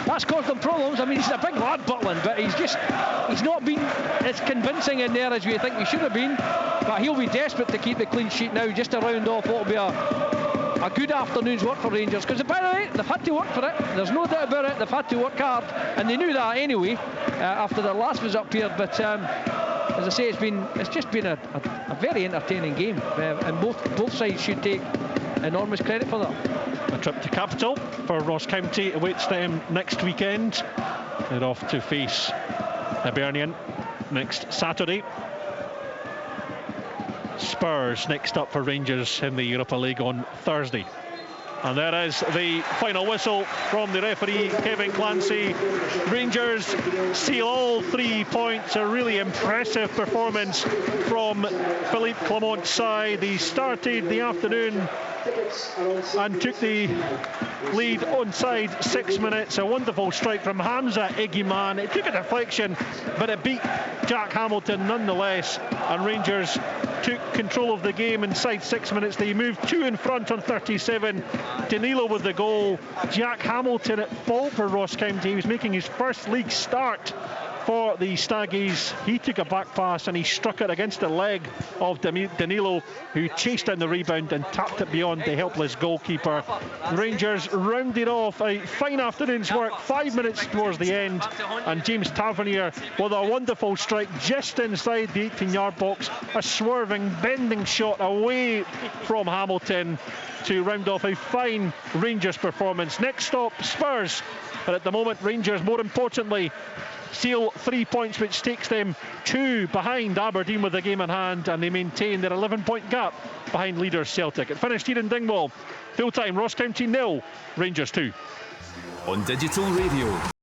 that's caused them problems. I mean, he's a big lad, Butlin, but he's not been as convincing in there as we think he should have been. But he'll be desperate to keep the clean sheet now, just to round off what will be a good afternoon's work for Rangers, because by the way, they've had to work for it. There's no doubt about it. They've had to work hard, and they knew that anyway after their last visit up here. But as I say, it's just been a very entertaining game, and both sides should take enormous credit for that. A trip to capital for Ross County awaits them next weekend. They're off to face Hibernian next Saturday. Spurs next up for Rangers in the Europa League on Thursday. And there is the final whistle from the referee, Kevin Clancy. Rangers seal all 3 points. A really impressive performance from Philippe Clement's side. He started the afternoon and took the lead onside 6 minutes. A wonderful strike from Hamza Iggyman. It took a deflection, but it beat Jack Hamilton nonetheless, and Rangers took control of the game inside 6 minutes. They moved 2 in front on 37. Danilo with the goal. Jack Hamilton at fault for Ross County. He was making his first league start for the Staggies. He took a back pass and he struck it against the leg of Danilo, who chased down the rebound and tapped it beyond the helpless goalkeeper. Rangers rounded off a fine afternoon's work 5 minutes towards the end, and James Tavernier with a wonderful strike just inside the 18-yard box, a swerving, bending shot away from Hamilton to round off a fine Rangers performance. Next stop, Spurs, but at the moment Rangers, more importantly, seal 3 points, which takes them 2 behind Aberdeen with the game in hand, and they maintain their 11-point gap behind leaders Celtic. It finished here in Dingwall. Full time, Ross County 0, Rangers 2. On digital radio.